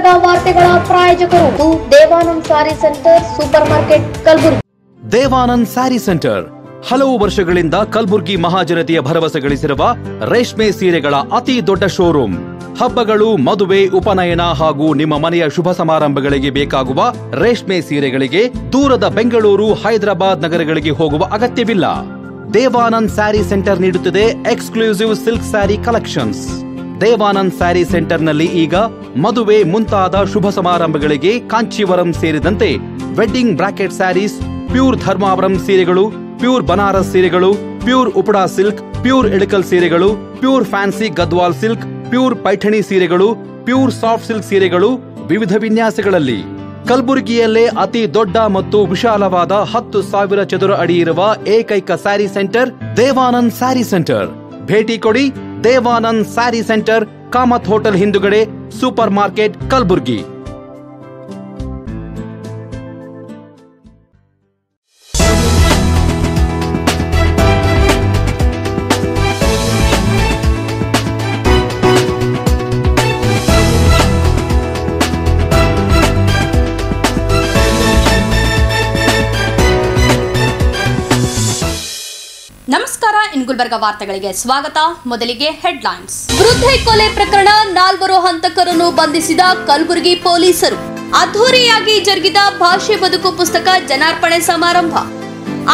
ಗುಲ್ಬರ್ಗ ವಾರ್ತೆಗಳ ಪ್ರಾಯೋಜಕರು Devanand sari centre super market Kalaburagi. Devanand sari centre ಹಲವು ವರ್ಷಗಳಿಂದ ಕಲಬುರಗಿ ಮಹಾಜನತೆಯ ಭರವಸೆ ಗಳಿಸಿರುವ ರೇಷ್ಮೆ ಸೀರೆಗಳ ಅತಿ ದೊಡ್ಡ ಶೋರೂಮ್. ಹಬ್ಬಗಳು, ಮದುವೆ, ಉಪನಯನ ಹಾಗೂ ನಿಮ್ಮ ಮನೆಯ ಶುಭ ಸಮಾರಂಭಗಳಿಗೆ ಬೇಕಾಗುವ ರೇಷ್ಮೆ ಸೀರೆಗಳಿಗೆ ದೂರದ ಬೆಂಗಳೂರು, ಹೈದರಾಬಾದ್ ನಗರಗಳಿಗೆ ಹೋಗುವ ಅಗತ್ಯವಿಲ್ಲ. ದೇವಾನಂದ್ ಸ್ಯಾರಿ ಸೆಂಟರ್ ನೀಡುತ್ತಿದೆ exclusive silk sari collections. Devanand sari ಸೆಂಟರ್ನಲ್ಲಿ ಈಗ ಮದುವೆ ಮುಂತಾದ ಶುಭ ಸಮಾರಂಭಗಳಿಗೆ ಕಾಂಚೀವರಂ ಸೇರಿದಂತೆ wedding brocade saris, pure Dharmavaram ಸೀರೆಗಳು, ಪ್ಯೂರ್ ಬನಾರಸ್ ಸೀರೆಗಳು, pure Uppada silk, pure Ilkal ಸೀರೆಗಳು, pure fancy Gadwal silk, pure Paithani ಸೀರೆಗಳು, ಪ್ಯೂರ್ ಸಾಫ್ಟ್ ಸಿಲ್ಕ್ ಸೀರೆಗಳು ವಿವಿಧ ವಿನ್ಯಾಸಗಳಲ್ಲಿ. ಕಲಬುರಗಿಯಲ್ಲೇ ಅತಿ ದೊಡ್ಡ ಮತ್ತು ವಿಶಾಲವಾದ 10,000 ಚದುರ ಅಡಿ ಇರುವ ಏಕೈಕ ಸ್ಯಾರಿ ಸೆಂಟರ್ ದೇವಾನಂದ್ ಸ್ಯಾರಿ ಸೆಂಟರ್. ಭೇಟಿ ಕೊಡಿ. ದೇವಾನಂದ್ ಸ್ಯಾರಿ ಸೆಂಟರ್, ಕಾಮತ್ ಹೋಟೆಲ್ ಹಿಂದುಗಡೆ, ಸೂಪರ್ ಮಾರ್ಕೆಟ್, ಕಲಬುರಗಿ. ನಮಸ್ಕಾರ. ಇನ್ ಗುಲ್ಬರ್ಗ ವಾರ್ತೆಗಳಿಗೆ ಸ್ವಾಗತ. ಮೊದಲಿಗೆ ಹೆಡ್ಲೈನ್ಸ್. ವೃದ್ಧೆ ಕೊಲೆ ಪ್ರಕರಣ, 4 ಹಂತಕರನ್ನು ಬಂಧಿಸಿದ ಕಲಬುರಗಿ ಪೊಲೀಸರು. ಅದ್ಧೂರಿಯಾಗಿ ಜರುಗಿದ ಭಾಷೆ ಬದುಕು ಪುಸ್ತಕ ಜನಾರ್ಪಣೆ ಸಮಾರಂಭ.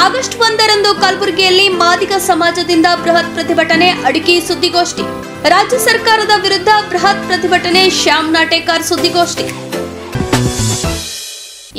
ಆಗಸ್ಟ್ 1ರಂದು ಕಲಬುರಗಿಯಲ್ಲಿ ಮಾದಿಗ ಸಮಾಜದಿಂದ ಬೃಹತ್ ಪ್ರತಿಭಟನೆ, ಅಡಿಕೆ ಸುದ್ದಿಗೋಷ್ಠಿ. ರಾಜ್ಯ ಸರ್ಕಾರದ ವಿರುದ್ಧ ಬೃಹತ್ ಪ್ರತಿಭಟನೆ, ಶ್ಯಾಮ್ ನಾಟೇಕರ್ ಸುದ್ದಿಗೋಷ್ಠಿ.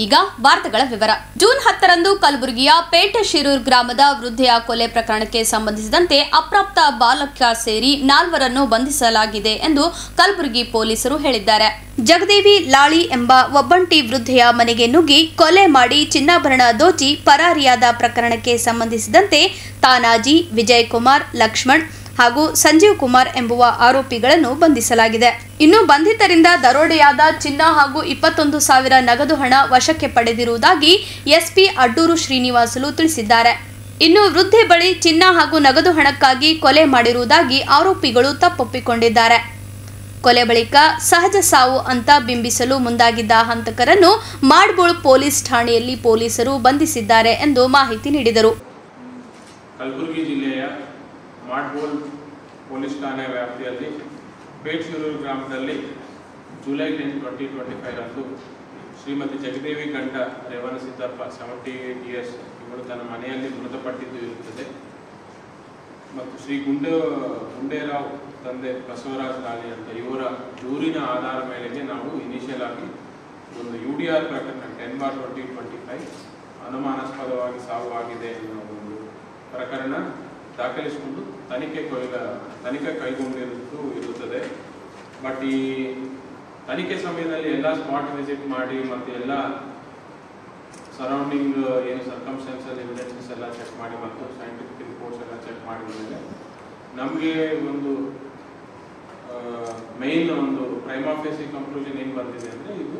ಈಗ ವಾರ್ತೆಗಳ ವಿವರ. ಜೂನ್ 10ರಂದು ಕಲಬುರಗಿಯ ಪೇಟೆ ಶಿರೂರ್ ಗ್ರಾಮದ ವೃದ್ಧೆಯ ಕೊಲೆ ಪ್ರಕರಣಕ್ಕೆ ಸಂಬಂಧಿಸಿದಂತೆ ಅಪ್ರಾಪ್ತ ಬಾಲಕ ಸೇರಿ 4ರನ್ನು ಬಂಧಿಸಲಾಗಿದೆ ಎಂದು ಕಲಬುರಗಿ ಪೊಲೀಸರು ಹೇಳಿದ್ದಾರೆ. ಜಗದೇವಿ ಲಾಳಿ ಎಂಬ ಒಬ್ಬಂಟಿ ವೃದ್ಧೆಯ ಮನೆಗೆ ನುಗ್ಗಿ ಕೊಲೆ ಮಾಡಿ ಚಿನ್ನಾಭರಣ ದೋಚಿ ಪರಾರಿಯಾದ ಪ್ರಕರಣಕ್ಕೆ ಸಂಬಂಧಿಸಿದಂತೆ ತಾನಾಜಿ, ವಿಜಯ್ ಕುಮಾರ್, ಲಕ್ಷ್ಮಣ್ ಹಾಗೂ ಸಂಜೀವ್ ಕುಮಾರ್ ಎಂಬುವ ಆರೋಪಿಗಳನ್ನು ಬಂಧಿಸಲಾಗಿದೆ. ಇನ್ನು ಬಂಧಿತರಿಂದ ದರೋಡೆಯಾದ ಚಿನ್ನ ಹಾಗೂ 21,000 ನಗದು ಹಣ ವಶಕ್ಕೆ ಪಡೆದಿರುವುದಾಗಿ ಎಸ್ಪಿ ಅಡ್ಡೂರು ಶ್ರೀನಿವಾಸುಲು ತಿಳಿಸಿದ್ದಾರೆ. ಇನ್ನು ವೃದ್ಧೆ ಬಳಿ ಚಿನ್ನ ಹಾಗೂ ನಗದು ಹಣಕ್ಕಾಗಿ ಕೊಲೆ ಮಾಡಿರುವುದಾಗಿ ಆರೋಪಿಗಳು ತಪ್ಪೊಪ್ಪಿಕೊಂಡಿದ್ದಾರೆ. ಕೊಲೆ ಬಳಿಕ ಸಹಜ ಸಾವು ಅಂತ ಬಿಂಬಿಸಲು ಮುಂದಾಗಿದ್ದ ಹಂತಕರನ್ನು ಮಾಡ್ಬೋಳ್ ಪೊಲೀಸ್ ಠಾಣೆಯಲ್ಲಿ ಪೊಲೀಸರು ಬಂಧಿಸಿದ್ದಾರೆ ಎಂದು ಮಾಹಿತಿ ನೀಡಿದರು. ಕಲಬುರಗಿ ಜಿಲ್ಲೆಯ ಮಾಡ್ಬೋಳ್ ಪೊಲೀಸ್ ಠಾಣೆ ವ್ಯಾಪ್ತಿಯಲ್ಲಿ ಪೇಟ್ಶಿರೂರು ಗ್ರಾಮದಲ್ಲಿ ಜುಲೈ 10, 2025 ರಂದು ಶ್ರೀಮತಿ ಜಗದೇವಿ ಗಂಟ ರೇವಣಸಿದ್ದಪ್ಪ 78 ಇಯರ್ಸ್ ಇವರು ತನ್ನ ಮನೆಯಲ್ಲಿ ಮೃತಪಟ್ಟಿದ್ದು ಇರುತ್ತದೆ. ಮತ್ತು ಶ್ರೀ ಗುಂಡೇರಾವ್ ತಂದೆ ಬಸವರಾಜ್ ಲಾಲಿ ಅಂತ ಇವರ ದೂರಿನ ಆಧಾರ ಮೇಲೆಗೆ ನಾವು ಇನಿಷಿಯಲ್ ಆಗಿ ಒಂದು UDR ಪ್ರಕರಣ 10/2025 ಅನುಮಾನಾಸ್ಪದವಾಗಿ ಸಾವು ಆಗಿದೆ ಅನ್ನೋ ಒಂದು ಪ್ರಕರಣ ದಾಖಲಿಸಿಕೊಂಡು ತನಿಖೆ ಕೈಗೊಂಡಿರುವುದು ಇರುತ್ತದೆ. ಬಟ್ ಈ ತನಿಖೆ ಸಮಯದಲ್ಲಿ ಎಲ್ಲ ಸ್ಪಾಟ್ ವಿಸಿಟ್ ಮಾಡಿ ಮತ್ತು ಎಲ್ಲ ಸರೌಂಡಿಂಗ್ ಏನು ಸರ್ಕಮ್ಸ್ಟೆನ್ಸಸ್ ಎವಿಡೆನ್ಸಸ್ ಎಲ್ಲ ಚೆಕ್ ಮಾಡಿ ಮತ್ತು ಸೈಂಟಿಫಿಕ್ ರಿಪೋರ್ಟ್ಸ್ ಎಲ್ಲ ಚೆಕ್ ಮಾಡಿದ ಮೇಲೆ ನಮಗೆ ಒಂದು ಮೇನ್ ಒಂದು ಪ್ರೈಮಾ ಫೇಸಿ ಕನ್ಕ್ಲೂಷನ್ ಏನು ಬಂದಿದೆ ಅಂದರೆ ಇದು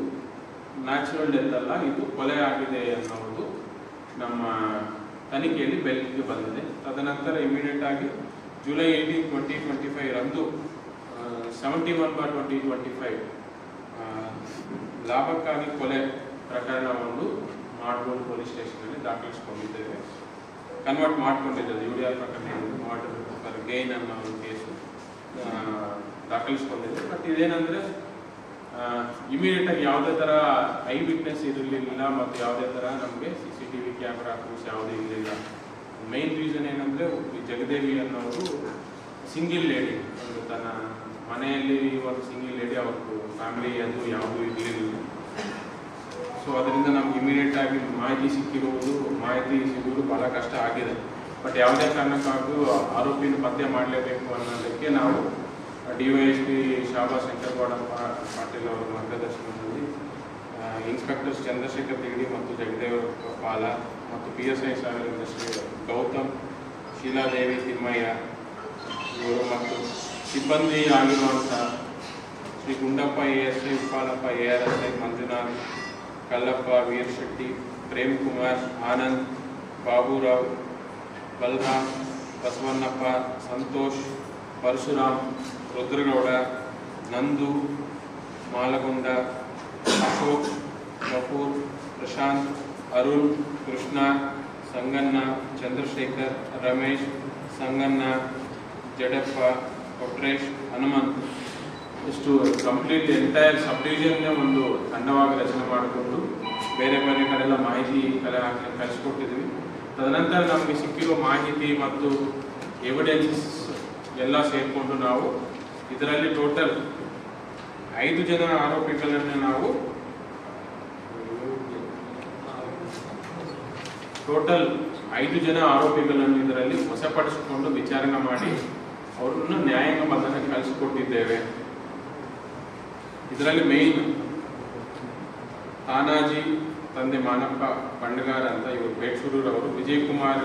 ನ್ಯಾಚುರಲ್ ಡೆತ್ ಅಲ್ಲ, ಇದು ಕೊಲೆ ಆಗಿದೆ ಅನ್ನೋದು ನಮ್ಮ ತನಿಖೆಯಲ್ಲಿ ಬೆಳಕಿಗೆ ಬಂದಿದೆ. ತದನಂತರ ಇಮಿಡಿಯೇಟ್ ಆಗಿ ಜುಲೈ 18, 2025 ರಂದು 71/2025 ಲಾಭಕ್ಕಾಗಿ ಕೊಲೆ ಪ್ರಕರಣವನ್ನು ಮಾಡ್ಬೋಳ್ ಪೊಲೀಸ್ ಸ್ಟೇಷನಲ್ಲಿ ದಾಖಲಿಸಿಕೊಂಡಿದ್ದೇವೆ. ಕನ್ವರ್ಟ್ ಮಾಡ್ಕೊಂಡಿದ್ದೇವೆ. UDR ಪ್ರಕರಣ ಮರ್ಡರ್ ಫಾರ್ ಗೇನ್ ಅನ್ನೋ ಒಂದು ಕೇಸು ದಾಖಲಿಸ್ಕೊಂಡಿದೆ. ಬಟ್ ಇದೇನೆಂದರೆ ಇಮಿಡಿಯೇಟ್ ಆಗಿ ಯಾವುದೇ ಥರ ಐ ವಿಟ್ನೆಸ್ ಇರಲಿಲ್ಲ ಮತ್ತು ಯಾವುದೇ ಥರ ನಮಗೆ CCTV ಕ್ಯಾಮ್ರಾ ಪ್ರೂಫ್ಸ್ ಯಾವುದೇ ಇರಲಿಲ್ಲ. ಮೇನ್ ರೀಸನ್ ಏನಂದರೆ ಜಗದೇವಿ ಅನ್ನೋರು ಸಿಂಗಿಲ್ ಲೇಡಿ, ಒಂದು ತನ್ನ ಮನೆಯಲ್ಲಿ ಒಂದು ಸಿಂಗಿಲ್ ಲೇಡಿ, ಅವ್ರದ್ದು ಫ್ಯಾಮಿಲಿ ಅದು ಯಾವುದೂ ಇರಲಿಲ್ಲ. ಸೊ ಅದರಿಂದ ನಮ್ಗೆ ಇಮಿಡಿಯೇಟ್ ಆಗಿ ಮಾಹಿತಿ ಸಿಗುವುದು ಭಾಳ ಕಷ್ಟ ಆಗಿದೆ. ಬಟ್ ಯಾವುದೇ ಕಾರಣಕ್ಕಾಗೂ ಆರೋಪಿನ ಪತ್ತೆ ಮಾಡಲೇಬೇಕು ಅನ್ನೋದಕ್ಕೆ ನಾವು DYSP ಶಾಬಾ ಶಂಕರಗೌಡ ಪಾಟೀಲ್ ಅವರ ಮಾರ್ಗದರ್ಶನದಲ್ಲಿ ಇನ್ಸ್ಪೆಕ್ಟರ್ಸ್ ಚಂದ್ರಶೇಖರ್ ತಿಗಡಿ ಮತ್ತು ಜಗದೇವ್ ಪಾಲ ಮತ್ತು PSI ಶ್ರೀ ಗೌತಮ್, ಶೀಲಾದೇವಿ ತಿಮ್ಮಯ್ಯ ಇವರು ಮತ್ತು ಸಿಬ್ಬಂದಿ ಆಗಿರುವಂಥ ಶ್ರೀ ಗುಂಡಪ್ಪ ASI, ಉಪ್ಪಾಲಪ್ಪ ARSI, ಮಂಜುನಾಥ್, ಕಲ್ಲಪ್ಪ, ವೀರ್ ಶೆಟ್ಟಿ, ಪ್ರೇಮ್ ಕುಮಾರ್, ಆನಂದ್, ಬಾಬುರಾವ್, ಬಲರಾಮ್, ಬಸವಣ್ಣಪ್ಪ, ಸಂತೋಷ್, ಪರಶುರಾಮ್, ರುದ್ರಗೌಡ, ನಂದು, ಮಾಲಗುಂಡ, ಅಶೋಕ್, ಗಫೂರ್, ಪ್ರಶಾಂತ್, ಅರುಣ್, ಕೃಷ್ಣ, ಸಂಗಣ್ಣ, ಚಂದ್ರಶೇಖರ್, ರಮೇಶ್, ಸಂಗಣ್ಣ, ಜಡಪ್ಪ, ಕೊಟ್ರೇಶ್, ಹನುಮಂತ್ ಇಷ್ಟು ಕಂಪ್ಲೀಟ್ ಎಂಟೈರ್ ಸಬ್ ಡಿವಿಷನ್ನೇ ಒಂದು ತಂಡವಾಗಿ ರಚನೆ ಮಾಡಿಕೊಂಡು ಬೇರೆ ಬೇರೆ ಕಡೆಲ್ಲ ಮಾಹಿತಿ ಕಳಿಸ್ಕೊಟ್ಟಿದ್ವಿ. ತದನಂತರ ನಮಗೆ ಸಿಕ್ಕಿರೋ ಮಾಹಿತಿ ಮತ್ತು ಎವಿಡೆನ್ಸಸ್ ಎಲ್ಲ ಸೇರಿಕೊಂಡು ನಾವು ಇದರಲ್ಲಿ ಟೋಟಲ್ 5 ಜನ ಆರೋಪಿಗಳನ್ನು ನಾವು ಇದರಲ್ಲಿ ವಶಪಡಿಸಿಕೊಂಡು ವಿಚಾರಣೆ ಮಾಡಿ ಅವರನ್ನು ನ್ಯಾಯಾಂಗ ಬಂಧನಕ್ಕೆ ಕಳಿಸಿಕೊಟ್ಟಿದ್ದೇವೆ. ಇದರಲ್ಲಿ ಮೇನ್ ತಾನಾಜಿ ತಂದೆ ಮಾನಪ್ಪ ಬಂಡಗಾರ ಅಂತ ಇವರು ಪೇಟ್ಸೂರೂರು ಅವರು, ವಿಜಯ್ ಕುಮಾರ್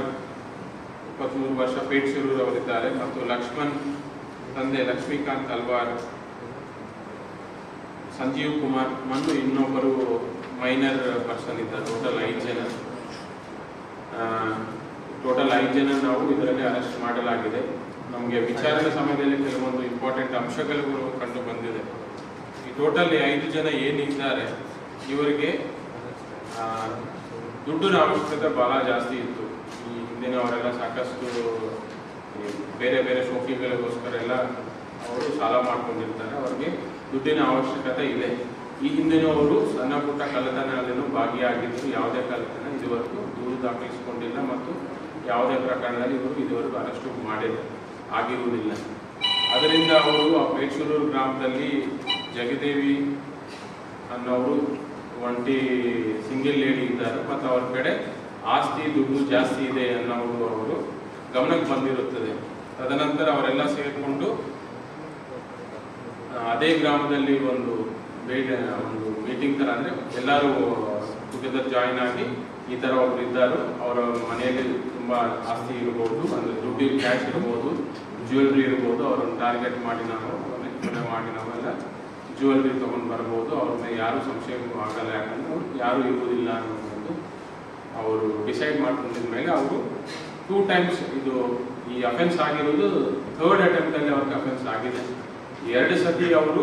23 ವರ್ಷ ಪೇಟ್ಸೂರೂರು ಅವರಿದ್ದಾರೆ, ಮತ್ತು ಲಕ್ಷ್ಮಣ್ ತಂದೆ ಲಕ್ಷ್ಮೀಕಾಂತ್ ಅಲ್ವಾರ್, ಸಂಜೀವ್ ಕುಮಾರ್ ಮತ್ತು ಇನ್ನೊಬ್ಬರು ಮೈನರ್ ಪರ್ಸನ್ ಇದ್ದಾರೆ. ಟೋಟಲ್ 5 ಜನ ನಾವು ಇದರಲ್ಲಿ ಅರೆಸ್ಟ್ ಮಾಡಲಾಗಿದೆ. ನಮಗೆ ವಿಚಾರಣೆ ಸಮಯದಲ್ಲಿ ಕೆಲವೊಂದು ಇಂಪಾರ್ಟೆಂಟ್ ಅಂಶಗಳು ಕಂಡು ಬಂದಿದೆ. ಈ ಟೋಟಲ್ 5 ಜನ ಏನಿದ್ದಾರೆ ಇವರಿಗೆ ದುಡ್ಡಿನ ಅವಶ್ಯಕತೆ ಬಹಳ ಜಾಸ್ತಿ ಇತ್ತು. ಈ ಹಿಂದಿನವರೆಲ್ಲ ಸಾಕಷ್ಟು ಬೇರೆ ಬೇರೆ ಶೋಕಿಗಳಿಗೋಸ್ಕರ ಎಲ್ಲ ಅವರು ಸಾಲ ಮಾಡ್ಕೊಂಡಿರ್ತಾರೆ. ಅವರಿಗೆ ದುಡ್ಡಿನ ಅವಶ್ಯಕತೆ ಇದೆ. ಈ ಹಿಂದಿನವರು ಸಣ್ಣ ಪುಟ್ಟ ಕಳ್ಳತನದಲ್ಲಿನೂ ಭಾಗಿಯಾಗಿದ್ದು ಯಾವುದೇ ಕಳ್ಳತನ ಇದುವರೆಗೂ ದೂರು ದಾಖಲಿಸಿಕೊಂಡಿಲ್ಲ ಮತ್ತು ಯಾವುದೇ ಪ್ರಕರಣದಲ್ಲಿ ಇವರು ಇದುವರೆಗೂ ಅರೆಸ್ಟು ಆಗಿರುವುದಿಲ್ಲ. ಅದರಿಂದ ಅವರು ಆ ಪೇಟ್ಸೂರೂರು ಗ್ರಾಮದಲ್ಲಿ ಜಗದೇವಿ ಅನ್ನೋರು ಒಂಟಿ ಸಿಂಗಲ್ ಲೇಡಿ ಇದ್ದಾರೆ ಮತ್ತು ಅವ್ರ ಕಡೆ ಆಸ್ತಿ ದುಡ್ಡು ಜಾಸ್ತಿ ಇದೆ ಅನ್ನೋರು ಅವರು ಗಮನಕ್ಕೆ ಬಂದಿರುತ್ತದೆ. ತದನಂತರ ಅವರೆಲ್ಲ ಸೇರಿಕೊಂಡು ಅದೇ ಗ್ರಾಮದಲ್ಲಿ ಒಂದು ಮೀಟಿಂಗ್ ಥರ, ಅಂದರೆ ಎಲ್ಲರೂ ಟುಗೆದರ್ ಜಾಯಿನ್ ಆಗಿ ಈ ಥರ ಒಬ್ರು ಇದ್ದಾರೆ, ಅವರ ಮನೆಯಲ್ಲಿ ತುಂಬ ಆಸ್ತಿ ಇರ್ಬೋದು, ಅಂದರೆ ದುಡ್ಡು ಕ್ಯಾಶ್ ಇರ್ಬೋದು, ಜ್ಯುವೆಲ್ರಿ ಇರ್ಬೋದು, ಅವ್ರನ್ನ ಟಾರ್ಗೆಟ್ ಮಾಡಿ ನಾವೆಲ್ಲ ಜ್ಯುವೆಲ್ರಿ ತೊಗೊಂಡು ಬರ್ಬೋದು, ಅವ್ರ ಮೇಲೆ ಯಾರೂ ಸಂಶಯ ಆಗಲ್ಲ, ಯಾಕಂದ್ರೆ ಯಾರೂ ಇರುವುದಿಲ್ಲ ಅನ್ನೋದು ಅವರು ಡಿಸೈಡ್ ಮಾಡ್ಕೊಂಡಿದ ಮೇಲೆ ಅವರು 2 times ಇದು ಈ ಅಫೆನ್ಸ್ ಆಗಿರೋದು 3rd ಅಟೆಂಪ್ಟಲ್ಲಿ ಅವ್ರಿಗೆ ಅಫೆನ್ಸ್ ಆಗಿದೆ. 2 ಸತಿ ಅವರು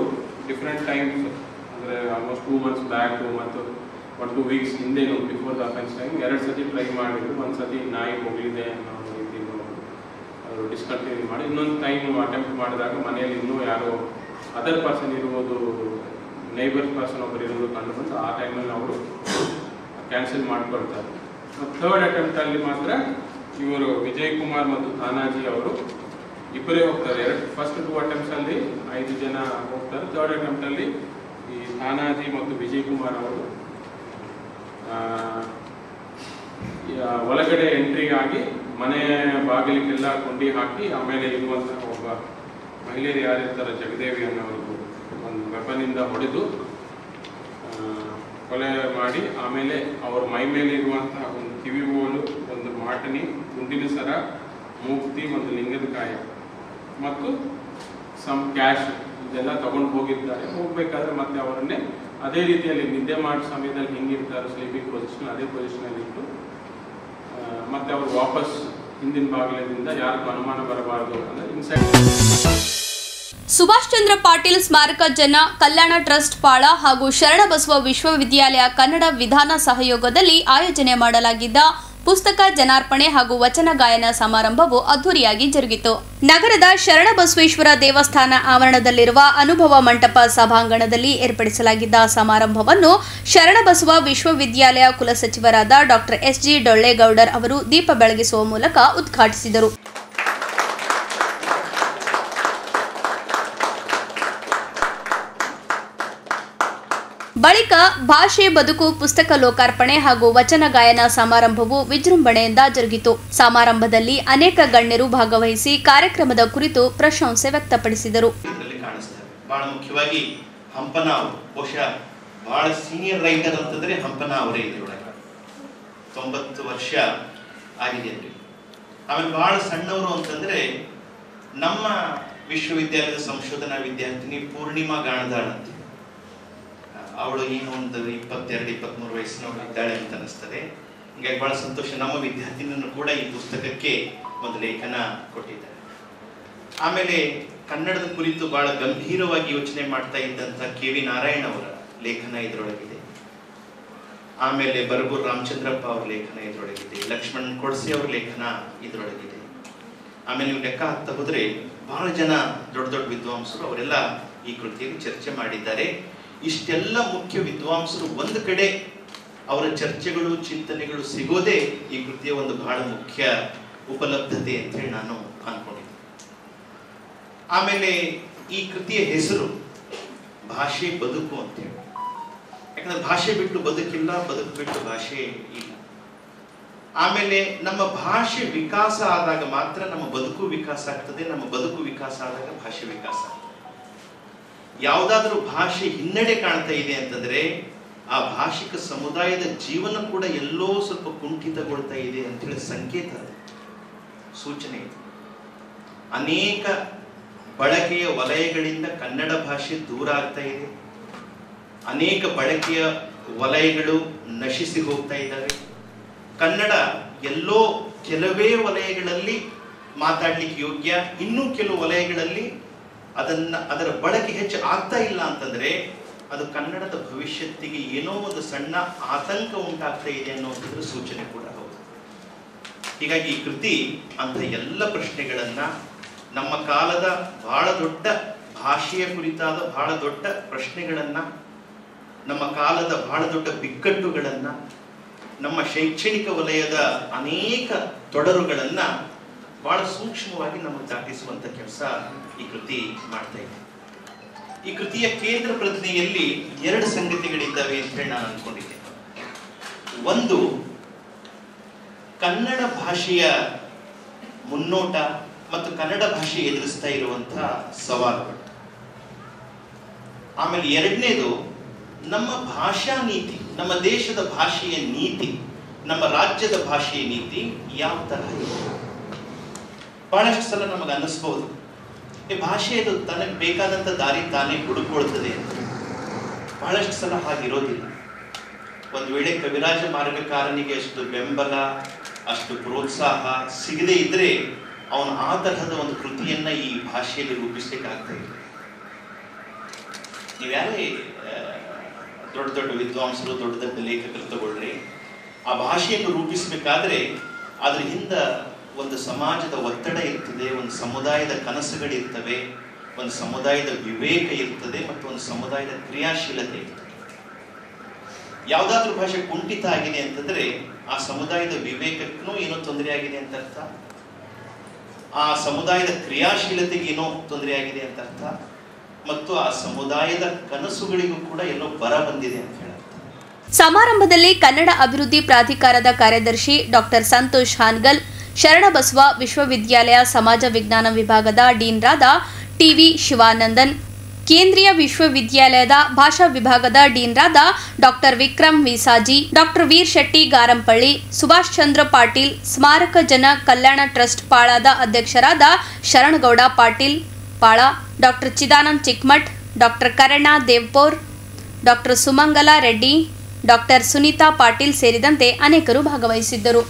ಡಿಫ್ರೆಂಟ್ ಟೈಮ್ಸ್, ಅಂದರೆ ಆಲ್ಮೋಸ್ಟ್ 2 months ಬ್ಯಾಕ್ ಮತ್ತು 1-2 weeks ಹಿಂದೆನೂ ಬಿಫೋರ್ ದ ಅಫೆನ್ಸ್ ಟೈಮ್ 2 ಸತಿ ಟ್ರೈ ಮಾಡಿದ್ರು. 1 ಸತಿ ನಾಯಿ ಹೋಗಲಿದೆ ಅನ್ನೋ ರೀತಿಯಲ್ಲಿ ಅವರು ಡಿಸ್ಕಂಟಿನ್ಯೂ ಮಾಡಿ, ಇನ್ನೊಂದು ಟೈಮ್ ಅಟೆಂಪ್ಟ್ ಮಾಡಿದಾಗ ಮನೆಯಲ್ಲಿ ಇನ್ನೂ ಯಾರೋ ಅದರ್ ಪರ್ಸನ್ ಇರುವುದು, ನೈಬರ್ ಪರ್ಸನ್ ಒಬ್ಬರು ಇರುವುದು ಕಂಡುಬಂದು ಆ ಟೈಮಲ್ಲಿ ಅವರು ಕ್ಯಾನ್ಸಲ್ ಮಾಡಿಕೊಳ್ತಾರೆ. 3rd ಅಟೆಂಪ್ಟಲ್ಲಿ ಮಾತ್ರ ಇವರು ವಿಜಯ್ ಕುಮಾರ್ ಮತ್ತು ತಾನಾಜಿ ಅವರು ಇಬ್ಬರೇ ಹೋಗ್ತಾರೆ. ಫಸ್ಟ್ 2 attempts-ಅಲ್ಲಿ 5 ಜನ ಹೋಗ್ತಾರೆ. 3rd attempt-ಅಲ್ಲಿ ಈ ತಾನಾಜಿ ಮತ್ತು ವಿಜಯ್ ಕುಮಾರ್ ಅವರು ಒಳಗಡೆ ಎಂಟ್ರಿ ಆಗಿ ಮನೆ ಬಾಗಿಲಿಗೆಲ್ಲ ಕೊಂಡಿ ಹಾಕಿ ಆಮೇಲೆ ಇರುವಂತಹ ಒಬ್ಬ ಮಹಿಳೆಯರು ಯಾರಿರ್ತಾರೆ ಜಗದೇವಿ ಅನ್ನೋರು ಒಂದು ವೆಪನಿಂದ ಹೊಡೆದು ಕೊಲೆ ಮಾಡಿ, ಆಮೇಲೆ ಅವ್ರ ಮೈ ಮೇಲೆ ಇರುವಂತಹ ಒಂದು ಕಿವಿಗೋಲು, ಒಂದು ಮಾಟನಿ, ಗುಂಡಿನ ಸರ, ಮೂಗ್ತಿ, ಒಂದು ಲಿಂಗದ ಕಾಯ ಮತ್ತು ಸಮ್ ಕ್ಯಾಶ್ ಇದೆಲ್ಲ ತಗೊಂಡು ಹೋಗಿದ್ದಾರೆ. ಹೋಗ್ಬೇಕಾದ್ರೆ ಮತ್ತೆ ಅವರನ್ನೇ ಅದೇ ರೀತಿಯಲ್ಲಿ ನಿದ್ದೆ ಮಾಡೋ ಸಮಯದಲ್ಲಿ ಹಿಂಗಿರ್ತಾರೆ ಸ್ಲೀಪಿಂಗ್ ಪೊಸಿಷನ್, ಅದೇ ಪೊಸಿಷನಲ್ಲಿ ಇಟ್ಟು ಮತ್ತೆ ಅವರು ವಾಪಸ್ ಹಿಂದಿನ ಬಾಗಿಲದಿಂದ ಯಾರಿಗೂ ಅನುಮಾನ ಬರಬಾರದು ಅಂದರೆ ಇನ್ಸೈಡ್. ಸುಭಾಷ್ ಚಂದ್ರ ಪಾಟೀಲ್ ಸ್ಮಾರಕ ಜನ ಕಲ್ಯಾಣ ಟ್ರಸ್ಟ್ ಪಾಳ ಹಾಗೂ ಶರಣಬಸವ ವಿಶ್ವವಿದ್ಯಾಲಯ ಕನ್ನಡ ವಿಧಾನ ಸಹಯೋಗದಲ್ಲಿ ಆಯೋಜನೆ ಮಾಡಲಾಗಿದ್ದ ಪುಸ್ತಕ ಜನಾರ್ಪಣೆ ಹಾಗೂ ವಚನ ಗಾಯನ ಸಮಾರಂಭವು ಅದ್ದೂರಿಯಾಗಿ ಜರುಗಿತು. ನಗರದ ಶರಣಬಸವೇಶ್ವರ ದೇವಸ್ಥಾನ ಆವರಣದಲ್ಲಿರುವ ಅನುಭವ ಮಂಟಪ ಸಭಾಂಗಣದಲ್ಲಿ ಏರ್ಪಡಿಸಲಾಗಿದ್ದ ಸಮಾರಂಭವನ್ನು ಶರಣಬಸವ ವಿಶ್ವವಿದ್ಯಾಲಯ ಕುಲಸಚಿವರಾದ ಡಾಕ್ಟರ್ ಎಸ್.ಜಿ. ಡೊಳ್ಳೆಗೌಡರ್ ಅವರು ದೀಪ ಬೆಳಗಿಸುವ ಮೂಲಕ ಉದ್ಘಾಟಿಸಿದರು. ಬಳಿಕ ಭಾಷೆ ಬದುಕು ಪುಸ್ತಕ ಲೋಕಾರ್ಪಣೆ ಹಾಗೂ ವಚನ ಗಾಯನ ಸಮಾರಂಭವು ವಿಜೃಂಭಣೆಯಿಂದ ಜರುಗಿತು. ಸಮಾರಂಭದಲ್ಲಿ ಅನೇಕ ಗಣ್ಯರು ಭಾಗವಹಿಸಿ ಕಾರ್ಯಕ್ರಮದ ಕುರಿತು ಪ್ರಶಂಸೆ ವ್ಯಕ್ತಪಡಿಸಿದರು. ಬಹಳ ಮುಖ್ಯವಾಗಿ ಹಂಪನ ಬಹುಶಃ ಬಹಳ ಸೀನಿಯರ್ ರೈಟರ್ ಅಂತಂದ್ರೆ ಹಂಪನ ಅವರೇ ಇದರೊಳಗೆ 90 ವರ್ಷ ಆಗಿದೆ. ಆಮೇಲೆ ಬಹಳ ಸಣ್ಣವರು ಅಂತಂದ್ರೆ ನಮ್ಮ ವಿಶ್ವವಿದ್ಯಾಲಯದ ಸಂಶೋಧನಾ ವಿದ್ಯಾರ್ಥಿನಿ ಪೂರ್ಣಿಮಾ ಗಾಣದಾಳ್ ಅಂತ, ಅವಳು ಏನು ಒಂದು 22-23 ವಯಸ್ಸಿನವಳು ಇದ್ದಾಳೆ ಅಂತ ಅನಿಸ್ತದೆ. ಹೀಗಾಗಿ ಬಹಳ ಸಂತೋಷ. ನಮ್ಮ ವಿದ್ಯಾರ್ಥಿನಿಯನ್ನು ಕೂಡ ಈ ಪುಸ್ತಕಕ್ಕೆ ಒಂದು ಲೇಖನ ಕೊಟ್ಟಿದ್ದಾರೆ. ಆಮೇಲೆ ಕನ್ನಡದ ಕುರಿತು ಬಹಳ ಗಂಭೀರವಾಗಿ ಯೋಚನೆ ಮಾಡ್ತಾ ಇದ್ದಂಥ KV ನಾರಾಯಣ ಅವರ ಲೇಖನ ಇದರೊಳಗಿದೆ. ಆಮೇಲೆ ಬರಗೂರು ರಾಮಚಂದ್ರಪ್ಪ ಅವರ ಲೇಖನ ಇದರೊಳಗಿದೆ. ಲಕ್ಷ್ಮಣ್ ಕೊಡ್ಸೆ ಅವರ ಲೇಖನ ಇದರೊಳಗಿದೆ. ಆಮೇಲೆ ನೀವು ಲೆಕ್ಕ ಹಾಕ್ತಾ ಹೋದ್ರೆ ಬಹಳ ಜನ ದೊಡ್ಡ ದೊಡ್ಡ ವಿದ್ವಾಂಸರು ಅವರೆಲ್ಲ ಈ ಕೃತಿಯಲ್ಲಿ ಚರ್ಚೆ ಮಾಡಿದ್ದಾರೆ. ಇಷ್ಟೆಲ್ಲ ಮುಖ್ಯ ವಿದ್ವಾಂಸರು ಒಂದು ಕಡೆ ಅವರ ಚರ್ಚೆಗಳು ಚಿಂತನೆಗಳು ಸಿಗೋದೇ ಈ ಕೃತಿಯ ಒಂದು ಬಹಳ ಮುಖ್ಯ ಉಪಲಬ್ಧತೆ ಅಂತ ಹೇಳಿ ನಾನು ಅನ್ಕೊಂಡಿದ್ದೆ. ಆಮೇಲೆ ಈ ಕೃತಿಯ ಹೆಸರು ಭಾಷೆ ಬದುಕು ಅಂತ ಹೇಳಿ. ಯಾಕಂದ್ರೆ ಭಾಷೆ ಬಿಟ್ಟು ಬದುಕಿಲ್ಲ, ಬದುಕು ಬಿಟ್ಟು ಭಾಷೆ ಇಲ್ಲ. ಆಮೇಲೆ ನಮ್ಮ ಭಾಷೆ ವಿಕಾಸ ಆದಾಗ ಮಾತ್ರ ನಮ್ಮ ಬದುಕು ವಿಕಾಸ ಆಗ್ತದೆ. ನಮ್ಮ ಬದುಕು ವಿಕಾಸ ಆದಾಗ ಭಾಷೆ ವಿಕಾಸ ಆಗ್ತದೆ. ಯಾವುದಾದ್ರೂ ಭಾಷೆ ಹಿನ್ನಡೆ ಕಾಣ್ತಾ ಇದೆ ಅಂತಂದ್ರೆ ಆ ಭಾಷಿಕ ಸಮುದಾಯದ ಜೀವನ ಕೂಡ ಎಲ್ಲೋ ಸ್ವಲ್ಪ ಕುಂಠಿತಗೊಳ್ತಾ ಇದೆ ಅಂತ ಹೇಳಿ ಸಂಕೇತ, ಸೂಚನೆ ಇದೆ. ಅನೇಕ ಬಳಕೆಯ ವಲಯಗಳಿಂದ ಕನ್ನಡ ಭಾಷೆ ದೂರ ಆಗ್ತಾ ಇದೆ. ಅನೇಕ ಬಳಕೆಯ ವಲಯಗಳು ನಶಿಸಿ ಹೋಗ್ತಾ ಇದ್ದಾವೆ. ಕನ್ನಡ ಎಲ್ಲೋ ಕೆಲವೇ ವಲಯಗಳಲ್ಲಿ ಮಾತಾಡ್ಲಿಕ್ಕೆ ಯೋಗ್ಯ, ಇನ್ನೂ ಕೆಲವು ವಲಯಗಳಲ್ಲಿ ಅದರ ಬಳಕೆ ಹೆಚ್ಚು ಆಗ್ತಾ ಇಲ್ಲ ಅಂತಂದ್ರೆ ಅದು ಕನ್ನಡದ ಭವಿಷ್ಯತ್ತಿಗೆ ಏನೋ ಒಂದು ಸಣ್ಣ ಆತಂಕ ಉಂಟಾಗ್ತಾ ಇದೆ ಅನ್ನೋದ್ರ ಸೂಚನೆ ಕೂಡ ಹೌದು. ಹೀಗಾಗಿ ಈ ಕೃತಿ ಅಂತ ಎಲ್ಲ ಪ್ರಶ್ನೆಗಳನ್ನ, ನಮ್ಮ ಕಾಲದ ಬಹಳ ದೊಡ್ಡ ಭಾಷೆಯ ಕುರಿತಾದ ಬಹಳ ದೊಡ್ಡ ಪ್ರಶ್ನೆಗಳನ್ನ, ನಮ್ಮ ಕಾಲದ ಬಹಳ ದೊಡ್ಡ ಬಿಕ್ಕಟ್ಟುಗಳನ್ನ, ನಮ್ಮ ಶೈಕ್ಷಣಿಕ ವಲಯದ ಅನೇಕ ತೊಡರುಗಳನ್ನ ಬಹಳ ಸೂಕ್ಷ್ಮವಾಗಿ ನಮಗೆ ದಾಟಿಸುವಂತ ಕೆಲಸ ಈ ಕೃತಿ ಮಾಡ್ತಾ ಇದೆ. ಈ ಕೃತಿಯ ಕೇಂದ್ರ ಪ್ರಜ್ಞೆಯಲ್ಲಿ ಎರಡು ಸಂಗತಿಗಳಿದ್ದಾವೆ ಅಂತ ಹೇಳಿ ನಾನು ಅನ್ಕೊಂಡಿದ್ದೆ. ಒಂದು, ಕನ್ನಡ ಭಾಷೆಯ ಮುನ್ನೋಟ ಮತ್ತು ಕನ್ನಡ ಭಾಷೆ ಎದುರಿಸ್ತಾ ಇರುವಂತಹ ಸವಾಲುಗಳು. ಆಮೇಲೆ ಎರಡನೇದು, ನಮ್ಮ ಭಾಷಾ ನೀತಿ, ನಮ್ಮ ದೇಶದ ಭಾಷೆಯ ನೀತಿ, ನಮ್ಮ ರಾಜ್ಯದ ಭಾಷೆಯ ನೀತಿ ಯಾವ ತರಹ ಇದೆ. ಬಹಳಷ್ಟು ಸಲ ನಮಗೆ ಅನ್ನಿಸ್ಬಹುದು ಈ ಭಾಷೆಯದು ತನಗೆ ಬೇಕಾದಂತ ದಾರಿ ತಾನೇ ಹುಡುಕೊಳ್ತದೆ ಅಂತ. ಬಹಳಷ್ಟು ಸಲ ಹಾಗಿರೋದಿಲ್ಲ. ಒಂದು ವೇಳೆ ಕವಿರಾಜ ಮಾರ್ಗಕಾರನಿಗೆ ಅಷ್ಟು ಬೆಂಬಲ, ಅಷ್ಟು ಪ್ರೋತ್ಸಾಹ ಸಿಗದೆ ಇದ್ರೆ ಅವನು ಆ ತರಹದ ಒಂದು ಕೃತಿಯನ್ನ ಈ ಭಾಷೆಯಲ್ಲಿ ರೂಪಿಸ್ಲಿಕ್ಕಾಗ್ತಾ ಇಲ್ಲ. ನೀವ್ಯಾರೇ ದೊಡ್ಡ ದೊಡ್ಡ ವಿದ್ವಾಂಸರು, ದೊಡ್ಡ ದೊಡ್ಡ ಲೇಖಕರು ತಗೊಳ್ರಿ, ಆ ಭಾಷೆಯನ್ನು ರೂಪಿಸಬೇಕಾದ್ರೆ ಅದ್ರ ಹಿಂದ ಒಂದು ಸಮಾಜದ ಒತ್ತಡ ಇರ್ತದೆ, ಒಂದು ಸಮುದಾಯದ ಕನಸುಗಳಿರ್ತವೆ, ಒಂದು ಸಮುದಾಯದ ವಿವೇಕ ಇರ್ತದೆ ಮತ್ತು ಒಂದು ಸಮುದಾಯದ ಕ್ರಿಯಾಶೀಲತೆ ಇರ್ತದೆ. ಯಾವುದಾದ್ರೂ ಭಾಷೆ ಕುಂಠಿತ ಆಗಿದೆ ಅಂತಂದ್ರೆ ಆ ಸಮುದಾಯದ ವಿವೇಕಕ್ಕೂ ಏನೋ ತೊಂದರೆ ಆಗಿದೆ ಅಂತ ಅರ್ಥ, ಆ ಸಮುದಾಯದ ಕ್ರಿಯಾಶೀಲತೆಗೆ ಏನೋ ತೊಂದರೆ ಆಗಿದೆ ಅಂತ ಅರ್ಥ, ಮತ್ತು ಆ ಸಮುದಾಯದ ಕನಸುಗಳಿಗೂ ಕೂಡ ಎಲ್ಲೋ ಬರ ಬಂದಿದೆ ಅಂತ ಹೇಳುತ್ತೆ. ಸಮಾರಂಭದಲ್ಲಿ ಕನ್ನಡ ಅಭಿವೃದ್ಧಿ ಪ್ರಾಧಿಕಾರದ ಕಾರ್ಯದರ್ಶಿ ಡಾಕ್ಟರ್ ಸಂತೋಷ್ ಹಾನ್ಗಲ್, ಶರಣಬಸವ ವಿಶ್ವವಿದ್ಯಾಲಯ ಸಮಾಜ ವಿಜ್ಞಾನ ವಿಭಾಗದ ಡೀನ್ರಾದ ಟಿವಿ ಶಿವಾನಂದನ್, ಕೇಂದ್ರೀಯ ವಿಶ್ವವಿದ್ಯಾಲಯದ ಭಾಷಾ ವಿಭಾಗದ ಡೀನ್ರಾದ ಡಾಕ್ಟರ್ ವಿಕ್ರಮ್ ವಿಸಾಜಿ, ಡಾಕ್ಟರ್ ವೀರ್ ಶೆಟ್ಟಿ ಗಾರಂಪಳ್ಳಿ, ಸುಭಾಷ್ ಚಂದ್ರ ಪಾಟೀಲ್, ಸ್ಮಾರಕ ಜನ ಕಲ್ಯಾಣ ಟ್ರಸ್ಟ್ ಪಾಳಾದ ಅಧ್ಯಕ್ಷರಾದ ಶರಣಗೌಡ ಪಾಟೀಲ್ ಪಾಳ, ಡಾಕ್ಟರ್ ಚಿದಾನಂದ್ ಚಿಕ್ಮಠ್, ಡಾಕ್ಟರ್ ಕರಣ ದೇವ್ಪೋರ್, ಡಾಕ್ಟರ್ ಸುಮಂಗಲ ರೆಡ್ಡಿ, ಡಾಕ್ಟರ್ ಸುನೀತಾ ಪಾಟೀಲ್ ಸೇರಿದಂತೆ ಅನೇಕರು ಭಾಗವಹಿಸಿದ್ದರು.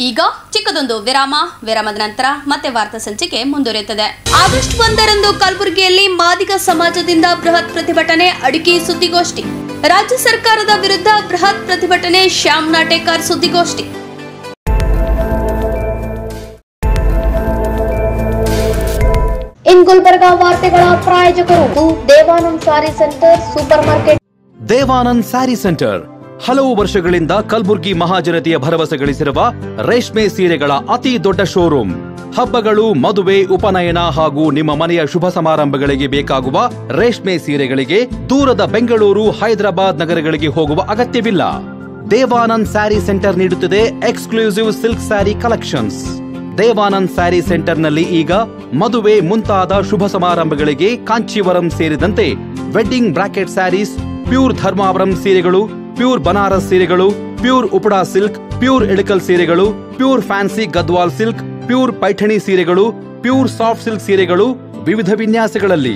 ಈಗ ಚಿಕ್ಕದೊಂದು ವಿರಾಮದ ನಂತರ ಮತ್ತೆ ವಾರ್ತಾ ಸಂಚಿಕೆ ಮುಂದುವರಿಯುತ್ತದೆ. ಆಗಸ್ಟ್ 1ರಂದು ಕಲಬುರಗಿಯಲ್ಲಿ ಮಾದಿಗ ಸಮಾಜದಿಂದ ಬೃಹತ್ ಪ್ರತಿಭಟನೆ, ಅಡಿಕೆ ಸುದ್ದಿಗೋಷ್ಠಿ. ರಾಜ್ಯ ಸರ್ಕಾರದ ವಿರುದ್ಧ ಬೃಹತ್ ಪ್ರತಿಭಟನೆ, ಶ್ಯಾಮ್ ನಾಟೇಕರ್ ಸುದ್ದಿಗೋಷ್ಠಿ. ಇನ್ ಗುಲ್ಬರ್ಗಾ ವಾರ್ತೆಗಳ ಪ್ರಾಯೋಜಕರು Devanand sari centre super market. Devanand sari centre ಹಲವು ವರ್ಷಗಳಿಂದ ಕಲಬುರ್ಗಿ ಮಹಾಜನತೆಯ ಭರವಸೆ ಗಳಿಸಿರುವ ರೇಷ್ಮೆ ಸೀರೆಗಳ ಅತಿ ದೊಡ್ಡ ಶೋರೂಮ್. ಹಬ್ಬಗಳು, ಮದುವೆ, ಉಪನಯನ ಹಾಗೂ ನಿಮ್ಮ ಮನೆಯ ಶುಭ ಸಮಾರಂಭಗಳಿಗೆ ಬೇಕಾಗುವ ರೇಷ್ಮೆ ಸೀರೆಗಳಿಗೆ ದೂರದ ಬೆಂಗಳೂರು, ಹೈದರಾಬಾದ್ ನಗರಗಳಿಗೆ ಹೋಗುವ ಅಗತ್ಯವಿಲ್ಲ. ದೇವಾನಂದ್ ಸ್ಯಾರಿ ಸೆಂಟರ್ ನೀಡುತ್ತಿದೆ exclusive silk sari collections. Devanand sari ಸೆಂಟರ್ನಲ್ಲಿ ಈಗ ಮದುವೆ ಮುಂತಾದ ಶುಭ ಸಮಾರಂಭಗಳಿಗೆ ಕಾಂಚೀವರಂ ಸೇರಿದಂತೆ wedding brocade saris, pure Dharmavaram ಸೀರೆಗಳು, ಪ್ಯೂರ್ ಬನಾರಸ್ ಸೀರೆಗಳು, pure Uppada silk, pure Ilkal ಸೀರೆಗಳು, pure fancy Gadwal silk, pure Paithani ಸೀರೆಗಳು, ಪ್ಯೂರ್ ಸಾಫ್ಟ್ ಸಿಲ್ಕ್ ಸೀರೆಗಳು ವಿವಿಧ ವಿನ್ಯಾಸಗಳಲ್ಲಿ.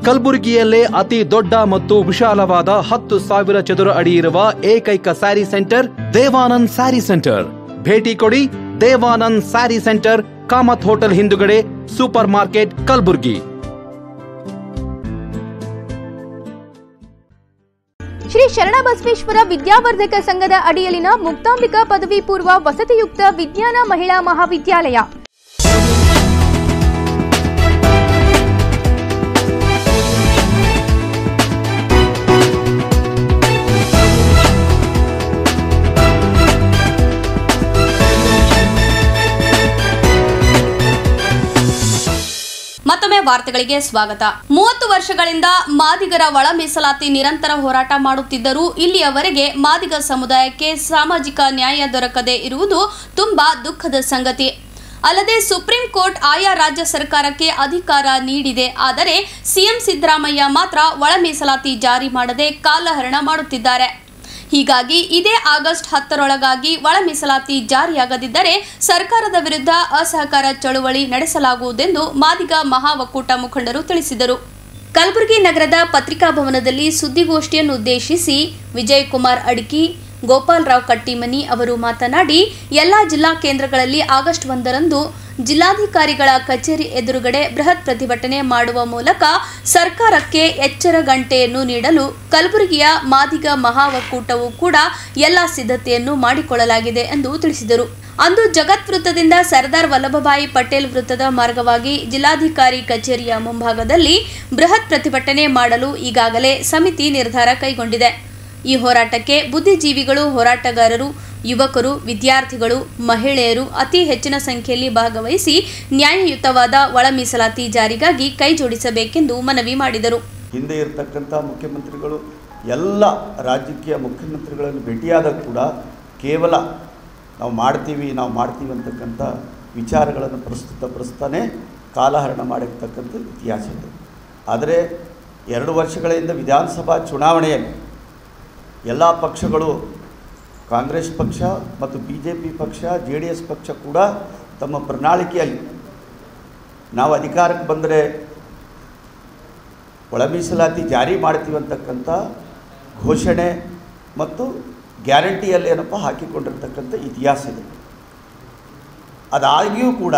ಕಲಬುರಗಿಯಲ್ಲೇ ಅತಿ ದೊಡ್ಡ ಮತ್ತು ವಿಶಾಲವಾದ 10,000 ಚದುರ ಅಡಿ ಇರುವ ಏಕೈಕ ಸ್ಯಾರಿ ಸೆಂಟರ್ ದೇವಾನಂದ್ ಸ್ಯಾರಿ ಸೆಂಟರ್. ಭೇಟಿ ಕೊಡಿ ದೇವಾನಂದ್ ಸ್ಯಾರಿ ಸೆಂಟರ್, ಕಾಮತ್ ಹೋಟೆಲ್ ಹಿಂದುಗಡೆ, ಸೂಪರ್ ಮಾರ್ಕೆಟ್, ಕಲಬುರಗಿ. ಶ್ರೀ ಶರಣಬಸವೇಶ್ವರ ವಿದ್ಯಾವರ್ಧಕ ಸಂಘದ ಅಡಿಯಲ್ಲಿನ ಮುಕ್ತಾಂಬಿಕಾ ಪದವಿ ಪೂರ್ವ ವಸತಿಯುಕ್ತ ವಿಜ್ಞಾನ ಮಹಿಳಾ ಮಹಾವಿದ್ಯಾಲಯ ಮತ್ತೊಮ್ಮೆ ವಾರ್ತೆಗಳಿಗೆ ಸ್ವಾಗತ. 30 ವರ್ಷಗಳಿಂದ ಮಾದಿಗರ ಒಳ ಮೀಸಲಾತಿ ನಿರಂತರ ಹೋರಾಟ ಮಾಡುತ್ತಿದ್ದರೂ ಇಲ್ಲಿಯವರೆಗೆ ಮಾದಿಗ ಸಮುದಾಯಕ್ಕೆ ಸಾಮಾಜಿಕ ನ್ಯಾಯ ದೊರಕದೇ ಇರುವುದು ತುಂಬಾ ದುಃಖದ ಸಂಗತಿ. ಅಲ್ಲದೆ ಸುಪ್ರೀಂ ಕೋರ್ಟ್ ಆಯಾ ರಾಜ್ಯ ಸರ್ಕಾರಕ್ಕೆ ಅಧಿಕಾರ ನೀಡಿದೆ. ಆದರೆ ಸಿಎಂ ಸಿದ್ದರಾಮಯ್ಯ ಮಾತ್ರ ಒಳ ಮೀಸಲಾತಿ ಜಾರಿ ಮಾಡದೆ ಕಾಲಹರಣ ಮಾಡುತ್ತಿದ್ದಾರೆ. ಹೀಗಾಗಿ ಇದೇ ಆಗಸ್ಟ್ 10ರೊಳಗಾಗಿ ಒಳ ಮೀಸಲಾತಿ ಜಾರಿಯಾಗದಿದ್ದರೆ ಸರ್ಕಾರದ ವಿರುದ್ಧ ಅಸಹಕಾರ ಚಳುವಳಿ ನಡೆಸಲಾಗುವುದೆಂದು ಮಾದಿಗ ಮಹಾ ಒಕ್ಕೂಟ ಮುಖಂಡರು ತಿಳಿಸಿದರು. ಕಲಬುರಗಿ ನಗರದ ಪತ್ರಿಕಾ ಭವನದಲ್ಲಿ ಸುದ್ದಿಗೋಷ್ಠಿಯನ್ನು ಉದ್ದೇಶಿಸಿ ವಿಜಯಕುಮಾರ್ ಅಡ್ಕಿ, ಗೋಪಾಲರಾವ್ ಕಟ್ಟಿಮನಿ ಅವರು ಮಾತನಾಡಿ, ಎಲ್ಲಾ ಜಿಲ್ಲಾ ಕೇಂದ್ರಗಳಲ್ಲಿ ಆಗಸ್ಟ್ 1ರಂದು ಜಿಲ್ಲಾಧಿಕಾರಿಗಳ ಕಚೇರಿ ಎದುರುಗಡೆ ಬೃಹತ್ ಪ್ರತಿಭಟನೆ ಮಾಡುವ ಮೂಲಕ ಸರ್ಕಾರಕ್ಕೆ ಎಚ್ಚರ ಗಂಟೆಯನ್ನು ನೀಡಲು ಕಲಬುರಗಿಯ ಮಾದಿಗ ಮಹಾ ಒಕ್ಕೂಟವು ಕೂಡ ಎಲ್ಲ ಸಿದ್ಧತೆಯನ್ನು ಮಾಡಿಕೊಳ್ಳಲಾಗಿದೆ ಎಂದು ತಿಳಿಸಿದರು. ಅಂದು ಜಗತ್ ವೃತ್ತದಿಂದ ಸರ್ದಾರ್ ವಲ್ಲಭಭಾಯಿ ಪಟೇಲ್ ವೃತ್ತದ ಮಾರ್ಗವಾಗಿ ಜಿಲ್ಲಾಧಿಕಾರಿ ಕಚೇರಿಯ ಮುಂಭಾಗದಲ್ಲಿ ಬೃಹತ್ ಪ್ರತಿಭಟನೆ ಮಾಡಲು ಈಗಾಗಲೇ ಸಮಿತಿ ನಿರ್ಧಾರ ಕೈಗೊಂಡಿದೆ. ಈ ಹೋರಾಟಕ್ಕೆ ಬುದ್ಧಿಜೀವಿಗಳು, ಹೋರಾಟಗಾರರು, ಯುವಕರು, ವಿದ್ಯಾರ್ಥಿಗಳು, ಮಹಿಳೆಯರು ಅತಿ ಹೆಚ್ಚಿನ ಸಂಖ್ಯೆಯಲ್ಲಿ ಭಾಗವಹಿಸಿ ನ್ಯಾಯಯುತವಾದ ಒಳ ಮೀಸಲಾತಿ ಜಾರಿಗಾಗಿ ಕೈ ಜೋಡಿಸಬೇಕೆಂದು ಮನವಿ ಮಾಡಿದರು. ಹಿಂದೆ ಇರತಕ್ಕಂಥ ಮುಖ್ಯಮಂತ್ರಿಗಳು ಎಲ್ಲ ರಾಜಕೀಯ ಮುಖ್ಯಮಂತ್ರಿಗಳನ್ನು ಭೇಟಿಯಾದಾಗ ಕೂಡ ಕೇವಲ ನಾವು ಮಾಡ್ತೀವಿ ಅಂತಕ್ಕಂಥ ವಿಚಾರಗಳನ್ನು ಪ್ರಸ್ತುತಪಡಿಸ್ತಾನೆ ಕಾಲಹರಣ ಮಾಡಿರ್ತಕ್ಕಂಥ ಇತಿಹಾಸ ಇದೆ. ಆದರೆ 2 ವರ್ಷಗಳಿಂದ ವಿಧಾನಸಭಾ ಚುನಾವಣೆಯಲ್ಲಿ ಎಲ್ಲ ಪಕ್ಷಗಳು, ಕಾಂಗ್ರೆಸ್ ಪಕ್ಷ ಮತ್ತು BJP ಪಕ್ಷ, JDS ಪಕ್ಷ ಕೂಡ ತಮ್ಮ ಪ್ರಣಾಳಿಕೆಯಲ್ಲಿ ನಾವು ಅಧಿಕಾರಕ್ಕೆ ಬಂದರೆ ಒಳ ಮೀಸಲಾತಿ ಜಾರಿ ಮಾಡ್ತೀವಿ ಅಂತಕ್ಕಂಥ ಘೋಷಣೆ ಮತ್ತು ಗ್ಯಾರಂಟಿಯಲ್ಲಿ ಏನಪ್ಪ ಹಾಕಿಕೊಂಡಿರ್ತಕ್ಕಂಥ ಇತಿಹಾಸ ಇದೆ. ಅದಾಗಿಯೂ ಕೂಡ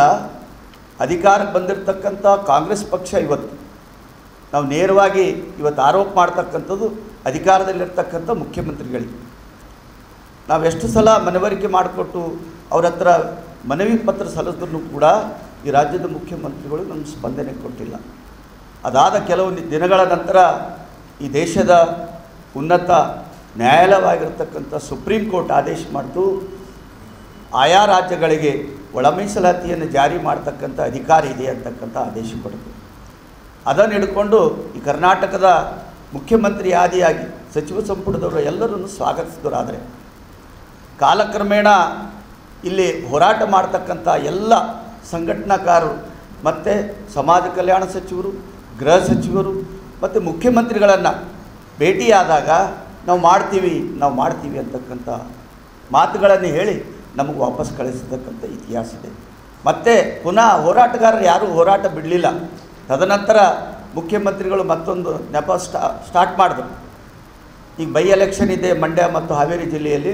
ಅಧಿಕಾರಕ್ಕೆ ಬಂದಿರತಕ್ಕಂಥ ಕಾಂಗ್ರೆಸ್ ಪಕ್ಷ ಇವತ್ತು ನಾವು ನೇರವಾಗಿ ಇವತ್ತು ಆರೋಪ ಮಾಡ್ತಕ್ಕಂಥದ್ದು ಅಧಿಕಾರದಲ್ಲಿರ್ತಕ್ಕಂಥ ಮುಖ್ಯಮಂತ್ರಿಗಳಿಗೆ. ನಾವೆಷ್ಟು ಸಲ ಮನವರಿಕೆ ಮಾಡಿಕೊಟ್ಟು ಅವ್ರ ಹತ್ರ ಮನವಿ ಪತ್ರ ಸಲ್ಲಿಸಿದ್ರೂ ಕೂಡ ಈ ರಾಜ್ಯದ ಮುಖ್ಯಮಂತ್ರಿಗಳು ನಮಗೆ ಸ್ಪಂದನೆ ಕೊಟ್ಟಿಲ್ಲ. ಅದಾದ ಕೆಲವು ದಿನಗಳ ನಂತರ ಈ ದೇಶದ ಉನ್ನತ ನ್ಯಾಯಾಲಯವಾಗಿರ್ತಕ್ಕಂಥ ಸುಪ್ರೀಂ ಕೋರ್ಟ್ ಆದೇಶ ಮಾಡಿತು, ಆಯಾ ರಾಜ್ಯಗಳಿಗೆ ಒಳ ಮೀಸಲಾತಿಯನ್ನು ಜಾರಿ ಮಾಡ್ತಕ್ಕಂಥ ಅಧಿಕಾರ ಇದೆ ಅಂತಕ್ಕಂಥ ಆದೇಶ ಕೊಟ್ಟಿತು. ಅದನ್ನು ಹಿಡ್ಕೊಂಡು ಈ ಕರ್ನಾಟಕದ ಮುಖ್ಯಮಂತ್ರಿ ಆದಿಯಾಗಿ ಸಚಿವ ಸಂಪುಟದವರು ಎಲ್ಲರನ್ನು ಸ್ವಾಗತಿಸಿದರು. ಆದರೆ ಕಾಲಕ್ರಮೇಣ ಇಲ್ಲಿ ಹೋರಾಟ ಮಾಡ್ತಕ್ಕಂಥ ಎಲ್ಲ ಸಂಘಟನಾಕಾರರು ಮತ್ತು ಸಮಾಜ ಕಲ್ಯಾಣ ಸಚಿವರು, ಗೃಹ ಸಚಿವರು ಮತ್ತು ಮುಖ್ಯಮಂತ್ರಿಗಳನ್ನು ಭೇಟಿಯಾದಾಗ ನಾವು ಮಾಡ್ತೀವಿ ಅಂತಕ್ಕಂಥ ಮಾತುಗಳನ್ನು ಹೇಳಿ ನಮಗೆ ವಾಪಸ್ ಕಳಿಸತಕ್ಕಂಥ ಇತಿಹಾಸ ಇದೆ. ಮತ್ತು ಪುನಃ ಹೋರಾಟಗಾರರು ಯಾರೂ ಹೋರಾಟ ಬಿಡಲಿಲ್ಲ. ತದನಂತರ ಮುಖ್ಯಮಂತ್ರಿಗಳು ಮತ್ತೊಂದು ನೆಪ ಸ್ಟಾರ್ಟ್ ಮಾಡಿದ್ರು. ಈಗ ಬೈ ಎಲೆಕ್ಷನ್ ಇದೆ ಮಂಡ್ಯ ಮತ್ತು ಹಾವೇರಿ ಜಿಲ್ಲೆಯಲ್ಲಿ.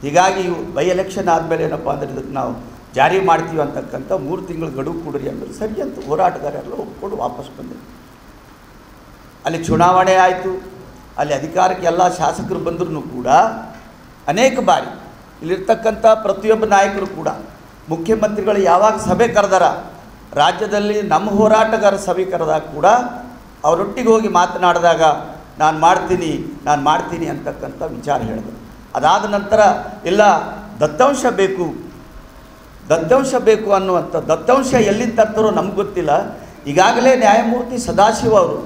ಹೀಗಾಗಿ ಬೈ ಎಲೆಕ್ಷನ್ ಆದಮೇಲೆ ಏನಪ್ಪ ಅಂದರೆ ಇದಕ್ಕೆ ನಾವು ಜಾರಿ ಮಾಡ್ತೀವಿ ಅಂತಕ್ಕಂಥ 3 ತಿಂಗಳು ಗಡುವು ಕೊಡ್ರಿ ಅಂದರೆ ಸರಿ ಅಂತ ಹೋರಾಟಗಾರರೆಲ್ಲ ಒಪ್ಕೊಂಡು ವಾಪಸ್ ಬಂದರು. ಅಲ್ಲಿ ಚುನಾವಣೆ ಆಯಿತು, ಅಲ್ಲಿ ಅಧಿಕಾರಕ್ಕೆ ಎಲ್ಲ ಶಾಸಕರು ಬಂದರೂ ಕೂಡ ಅನೇಕ ಬಾರಿ ಇಲ್ಲಿರ್ತಕ್ಕಂಥ ಪ್ರತಿಯೊಬ್ಬ ನಾಯಕರು ಕೂಡ ಮುಖ್ಯಮಂತ್ರಿಗಳು ಯಾವಾಗ ಸಭೆ ಕರೆದಾರ, ರಾಜ್ಯದಲ್ಲಿ ನಮ್ಮ ಹೋರಾಟಗಾರ ಸಭೆ ಕರೆದಾಗ ಕೂಡ ಅವರೊಟ್ಟಿಗೆ ಹೋಗಿ ಮಾತನಾಡಿದಾಗ ನಾನು ಮಾಡ್ತೀನಿ ಅಂತಕ್ಕಂಥ ವಿಚಾರ ಹೇಳಿದರು. ಅದಾದ ನಂತರ ಇಲ್ಲ ದತ್ತಾಂಶ ಬೇಕು ಅನ್ನುವಂಥ ದತ್ತಾಂಶ ಎಲ್ಲಿಂದ ತರ್ತಾರೋ ನಮ್ಗೆ ಗೊತ್ತಿಲ್ಲ. ಈಗಾಗಲೇ ನ್ಯಾಯಮೂರ್ತಿ ಸದಾಶಿವ ಅವರು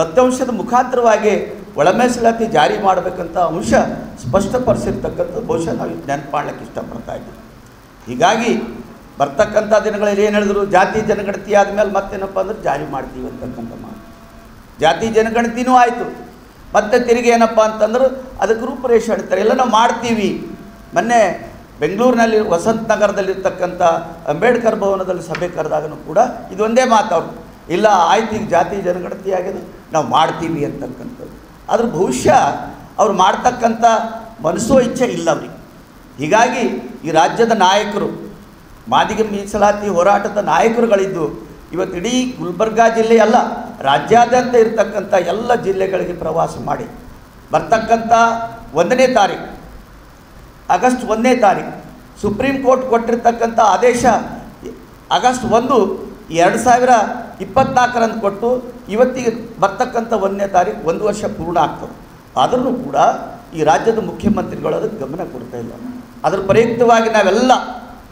ದತ್ತಾಂಶದ ಮುಖಾಂತರವಾಗಿ ಒಳ ಮೀಸಲಾತಿ ಜಾರಿ ಮಾಡಬೇಕಂತ ಅಂಶ ಸ್ಪಷ್ಟಪಡಿಸಿರ್ತಕ್ಕಂಥದ್ದು ಬಹುಶಃ ನಾವು ನೆನಪು ಮಾಡಲಿಕ್ಕೆ ಇಷ್ಟಪಡ್ತಾ ಇದ್ದೀವಿ. ಹೀಗಾಗಿ ಬರ್ತಕ್ಕಂಥ ದಿನಗಳಲ್ಲಿ ಏನು ಹೇಳಿದ್ರು, ಜಾತಿ ಜನಗಣತಿ ಆದಮೇಲೆ ಮತ್ತೇನಪ್ಪ ಅಂದ್ರೆ ಜಾರಿ ಮಾಡ್ತೀವಿ ಅಂತಕ್ಕಂಥ ಮಾತು. ಜಾತಿ ಜನಗಣತಿನೂ ಆಯಿತು, ಮತ್ತು ತಿರುಗಿ ಏನಪ್ಪ ಅಂತಂದ್ರೆ ಅದಕ್ಕೆ ರೂಪರೇಷೆ ಹೇಳ್ತಾರೆ, ಎಲ್ಲ ನಾವು ಮಾಡ್ತೀವಿ. ಮೊನ್ನೆ ಬೆಂಗಳೂರಿನಲ್ಲಿ ವಸಂತ ನಗರದಲ್ಲಿರ್ತಕ್ಕಂಥ ಅಂಬೇಡ್ಕರ್ ಭವನದಲ್ಲಿ ಸಭೆ ಕರೆದಾಗನೂ ಕೂಡ ಇದೊಂದೇ ಮಾತು ಅವರು, ಇಲ್ಲ ಆಯ್ತು ಈಗ ಜಾತಿ ಜನಗಣತಿ ಆಗಿದೆ ನಾವು ಮಾಡ್ತೀವಿ ಅಂತಕ್ಕಂಥದ್ದು. ಆದ್ರೆ ಬಹುಶಃ ಅವ್ರು ಮಾಡ್ತಕ್ಕಂಥ ಮನಸ್ಸೋ ಇಚ್ಛೆ ಇಲ್ಲ ಅವ್ರಿಗೆ. ಹೀಗಾಗಿ ಈ ರಾಜ್ಯದ ನಾಯಕರು ಮಾದಿಗ ಮೀಸಲಾತಿ ಹೋರಾಟದ ನಾಯಕರುಗಳಿದ್ದು ಇವತ್ತು ಇಡೀ ಗುಲ್ಬರ್ಗಾ ಜಿಲ್ಲೆ ಅಲ್ಲ, ರಾಜ್ಯಾದ್ಯಂತ ಇರತಕ್ಕಂಥ ಎಲ್ಲ ಜಿಲ್ಲೆಗಳಿಗೆ ಪ್ರವಾಸ ಮಾಡಿ ಬರ್ತಕ್ಕಂಥ 1ನೇ ತಾರೀಕು ಆಗಸ್ಟ್ 1ನೇ ತಾರೀಕು ಸುಪ್ರೀಂ ಕೋರ್ಟ್ ಕೊಟ್ಟಿರ್ತಕ್ಕಂಥ ಆದೇಶ ಆಗಸ್ಟ್ 1, 2024ರಂದು ಕೊಟ್ಟು ಇವತ್ತಿಗೆ ಬರ್ತಕ್ಕಂಥ 1ನೇ ತಾರೀಕು 1 ವರ್ಷ ಪೂರ್ಣ ಆಗ್ತದೆ. ಆದರೂ ಕೂಡ ಈ ರಾಜ್ಯದ ಮುಖ್ಯಮಂತ್ರಿಗಳು ಅದಕ್ಕೆ ಗಮನ ಕೊಡ್ತಾ ಇಲ್ಲ. ಅದರ ಪ್ರಯುಕ್ತವಾಗಿ ನಾವೆಲ್ಲ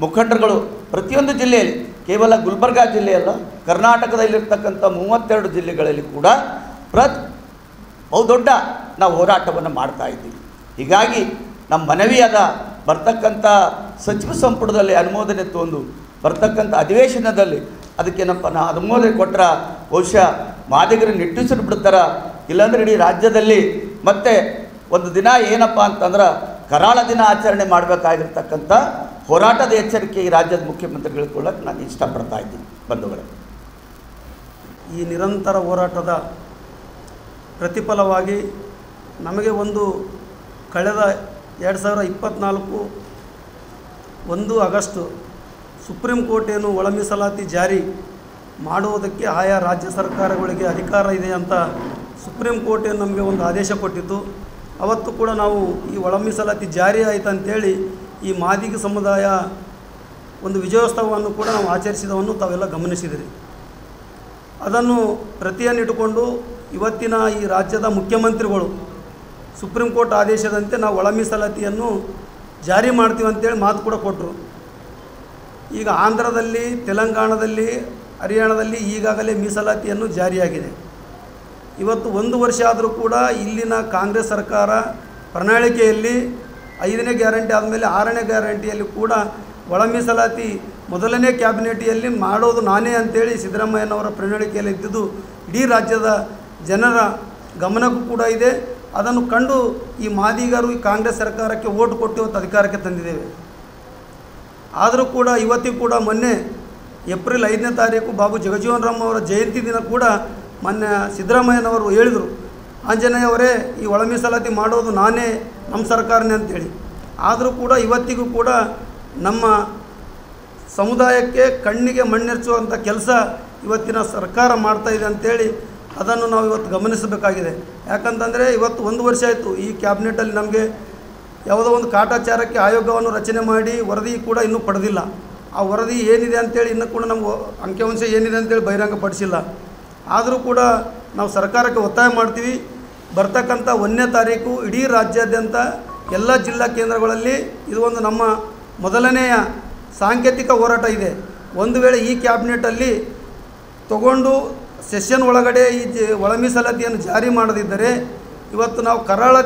ಮುಖಂಡರುಗಳು ಪ್ರತಿಯೊಂದು ಜಿಲ್ಲೆಯಲ್ಲಿ, ಕೇವಲ ಗುಲ್ಬರ್ಗಾ ಜಿಲ್ಲೆಯಲ್ಲ, ಕರ್ನಾಟಕದಲ್ಲಿರ್ತಕ್ಕಂಥ 32 ಜಿಲ್ಲೆಗಳಲ್ಲಿ ಕೂಡ ಬಹುದೊಡ್ಡ ನಾವು ಹೋರಾಟವನ್ನು ಮಾಡ್ತಾ ಇದ್ದೀವಿ. ಹೀಗಾಗಿ ನಮ್ಮ ಮನವಿಯಾದ ಬರ್ತಕ್ಕಂಥ ಸಚಿವ ಸಂಪುಟದಲ್ಲಿ ಅನುಮೋದನೆ ತೊಂದು ಬರ್ತಕ್ಕಂಥ ಅಧಿವೇಶನದಲ್ಲಿ ಅದಕ್ಕೆ ಅನುಮೋದನೆ ಕೊಟ್ಟರೆ ಬಹುಶಃ ಮಾದಿಗರು ನಿಟ್ಟುಸಿರು ಬಿಡ್ತಾರ. ಇಲ್ಲಾಂದರೆ ಇಡೀ ರಾಜ್ಯದಲ್ಲಿ ಮತ್ತೆ ಒಂದು ದಿನ ಏನಪ್ಪ ಅಂತಂದ್ರೆ ಕರಾಳ ದಿನ ಆಚರಣೆ ಮಾಡಬೇಕಾಗಿರ್ತಕ್ಕಂಥ ಹೋರಾಟದ ಎಚ್ಚರಿಕೆ ಈ ರಾಜ್ಯದ ಮುಖ್ಯಮಂತ್ರಿಗಳು ಕೊಡೋಕ್ಕೆ ನಾನು ಇಷ್ಟಪಡ್ತಾ ಇದ್ದೀನಿ. ಬಂಧುಗಳೇ, ಈ ನಿರಂತರ ಹೋರಾಟದ ಪ್ರತಿಫಲವಾಗಿ ನಮಗೆ ಒಂದು ಕಳೆದ 2024 1 ಆಗಸ್ಟ್ ಸುಪ್ರೀಂ ಕೋರ್ಟ್ ಏನು ಒಳ ಮೀಸಲಾತಿ ಜಾರಿ ಮಾಡುವುದಕ್ಕೆ ಆಯಾ ರಾಜ್ಯ ಸರ್ಕಾರಗಳಿಗೆ ಅಧಿಕಾರ ಇದೆ ಅಂತ ಸುಪ್ರೀಂ ಕೋರ್ಟ್ ಏನು ನಮಗೆ ಒಂದು ಆದೇಶ ಕೊಟ್ಟಿತ್ತು. ಅವತ್ತು ಕೂಡ ನಾವು ಈ ಒಳ ಮೀಸಲಾತಿ ಜಾರಿ ಆಯಿತು ಅಂತೇಳಿ ಈ ಮಾದಿಗ ಸಮುದಾಯ ಒಂದು ವಿಜಯೋತ್ಸವವನ್ನು ಕೂಡ ನಾವು ಆಚರಿಸಿದವನ್ನು ತಾವೆಲ್ಲ ಗಮನಿಸಿದಿರಿ. ಅದನ್ನು ಪ್ರತಿಯನ್ನಿಟ್ಟುಕೊಂಡು ಇವತ್ತಿನ ಈ ರಾಜ್ಯದ ಮುಖ್ಯಮಂತ್ರಿಗಳು ಸುಪ್ರೀಂ ಕೋರ್ಟ್ ಆದೇಶದಂತೆ ನಾವು ಒಳ ಮೀಸಲಾತಿಯನ್ನು ಜಾರಿ ಮಾಡ್ತೀವಿ ಅಂತೇಳಿ ಮಾತು ಕೂಡ ಕೊಟ್ಟರು. ಈಗ ಆಂಧ್ರದಲ್ಲಿ, ತೆಲಂಗಾಣದಲ್ಲಿ, ಹರಿಯಾಣದಲ್ಲಿ ಈಗಾಗಲೇ ಮೀಸಲಾತಿಯನ್ನು ಜಾರಿಯಾಗಿದೆ. ಇವತ್ತು 1 ವರ್ಷ ಆದರೂ ಕೂಡ ಇಲ್ಲಿನ ಕಾಂಗ್ರೆಸ್ ಸರ್ಕಾರ ಪ್ರಣಾಳಿಕೆಯಲ್ಲಿ 5ನೇ ಗ್ಯಾರಂಟಿ ಆದಮೇಲೆ 6ನೇ ಗ್ಯಾರಂಟಿಯಲ್ಲಿ ಕೂಡ ಒಳ ಮೀಸಲಾತಿ ಮೊದಲನೇ ಕ್ಯಾಬಿನೆಟಿಯಲ್ಲಿ ಮಾಡೋದು ನಾನೇ ಅಂತೇಳಿ ಸಿದ್ದರಾಮಯ್ಯನವರ ಪ್ರಣಾಳಿಕೆಯಲ್ಲಿ ಇದ್ದಿದ್ದು ಇಡೀ ರಾಜ್ಯದ ಜನರ ಗಮನಕ್ಕೂ ಕೂಡ ಇದೆ. ಅದನ್ನು ಕಂಡು ಈ ಮಾದಿಗರು ಈ ಕಾಂಗ್ರೆಸ್ ಸರ್ಕಾರಕ್ಕೆ ಓಟ್ ಕೊಟ್ಟು ಇವತ್ತು ಅಧಿಕಾರಕ್ಕೆ ತಂದಿದ್ದೇವೆ. ಆದರೂ ಕೂಡ ಇವತ್ತಿಗೂ ಕೂಡ ಮೊನ್ನೆ ಏಪ್ರಿಲ್ 5ನೇ ತಾರೀಕು ಬಾಬು ಜಗಜೀವನ್ ರಾಮ್ ಅವರ ಜಯಂತಿ ದಿನ ಕೂಡ ಮೊನ್ನೆ ಸಿದ್ದರಾಮಯ್ಯನವರು ಹೇಳಿದರು, ಆಂಜನೇಯ ಅವರೇ ಈ ಒಳ ಮೀಸಲಾತಿ ಮಾಡೋದು ನಾನೇ, ನಮ್ಮ ಸರ್ಕಾರನೇ ಅಂತೇಳಿ. ಆದರೂ ಕೂಡ ಇವತ್ತಿಗೂ ಕೂಡ ನಮ್ಮ ಸಮುದಾಯಕ್ಕೆ ಕಣ್ಣಿಗೆ ಮಣ್ಣೆರಚುವಂಥ ಕೆಲಸ ಇವತ್ತಿನ ಸರ್ಕಾರ ಮಾಡ್ತಾಯಿದೆ ಅಂಥೇಳಿ ಅದನ್ನು ನಾವು ಇವತ್ತು ಗಮನಿಸಬೇಕಾಗಿದೆ. ಯಾಕಂತಂದರೆ ಇವತ್ತು 1 ವರ್ಷ ಆಯಿತು ಈ ಕ್ಯಾಬಿನೆಟಲ್ಲಿ ನಮಗೆ ಯಾವುದೋ ಒಂದು ಕಾಟಾಚಾರಕ್ಕೆ ಆಯೋಗವನ್ನು ರಚನೆ ಮಾಡಿ ವರದಿ ಕೂಡ ಇನ್ನೂ ಪಡೆದಿಲ್ಲ. ಆ ವರದಿ ಏನಿದೆ ಅಂತೇಳಿ ಇನ್ನೂ ಕೂಡ ನಮ್ಗೆ ಅಂಕಿಅಂಶ ಏನಿದೆ ಅಂತೇಳಿ ಬಹಿರಂಗಪಡಿಸಿಲ್ಲ. ಆದರೂ ಕೂಡ ನಾವು ಸರ್ಕಾರಕ್ಕೆ ಒತ್ತಾಯ ಮಾಡ್ತೀವಿ, ಬರ್ತಕ್ಕಂಥ 1ನೇ ತಾರೀಕು ಇಡೀ ರಾಜ್ಯಾದ್ಯಂತ ಎಲ್ಲ ಜಿಲ್ಲಾ ಕೇಂದ್ರಗಳಲ್ಲಿ ಇದು ಒಂದು ನಮ್ಮ ಮೊದಲನೆಯ ಸಾಂಕೇತಿಕ ಹೋರಾಟ ಇದೆ. ಒಂದು ವೇಳೆ ಈ ಕ್ಯಾಬಿನೆಟಲ್ಲಿ ತಗೊಂಡು ಸೆಷನ್ ಒಳಗಡೆ ಈ ಒಳ ಮೀಸಲಾತಿಯನ್ನು ಜಾರಿ ಮಾಡದಿದ್ದರೆ ಇವತ್ತು ನಾವು ಕರಾಳ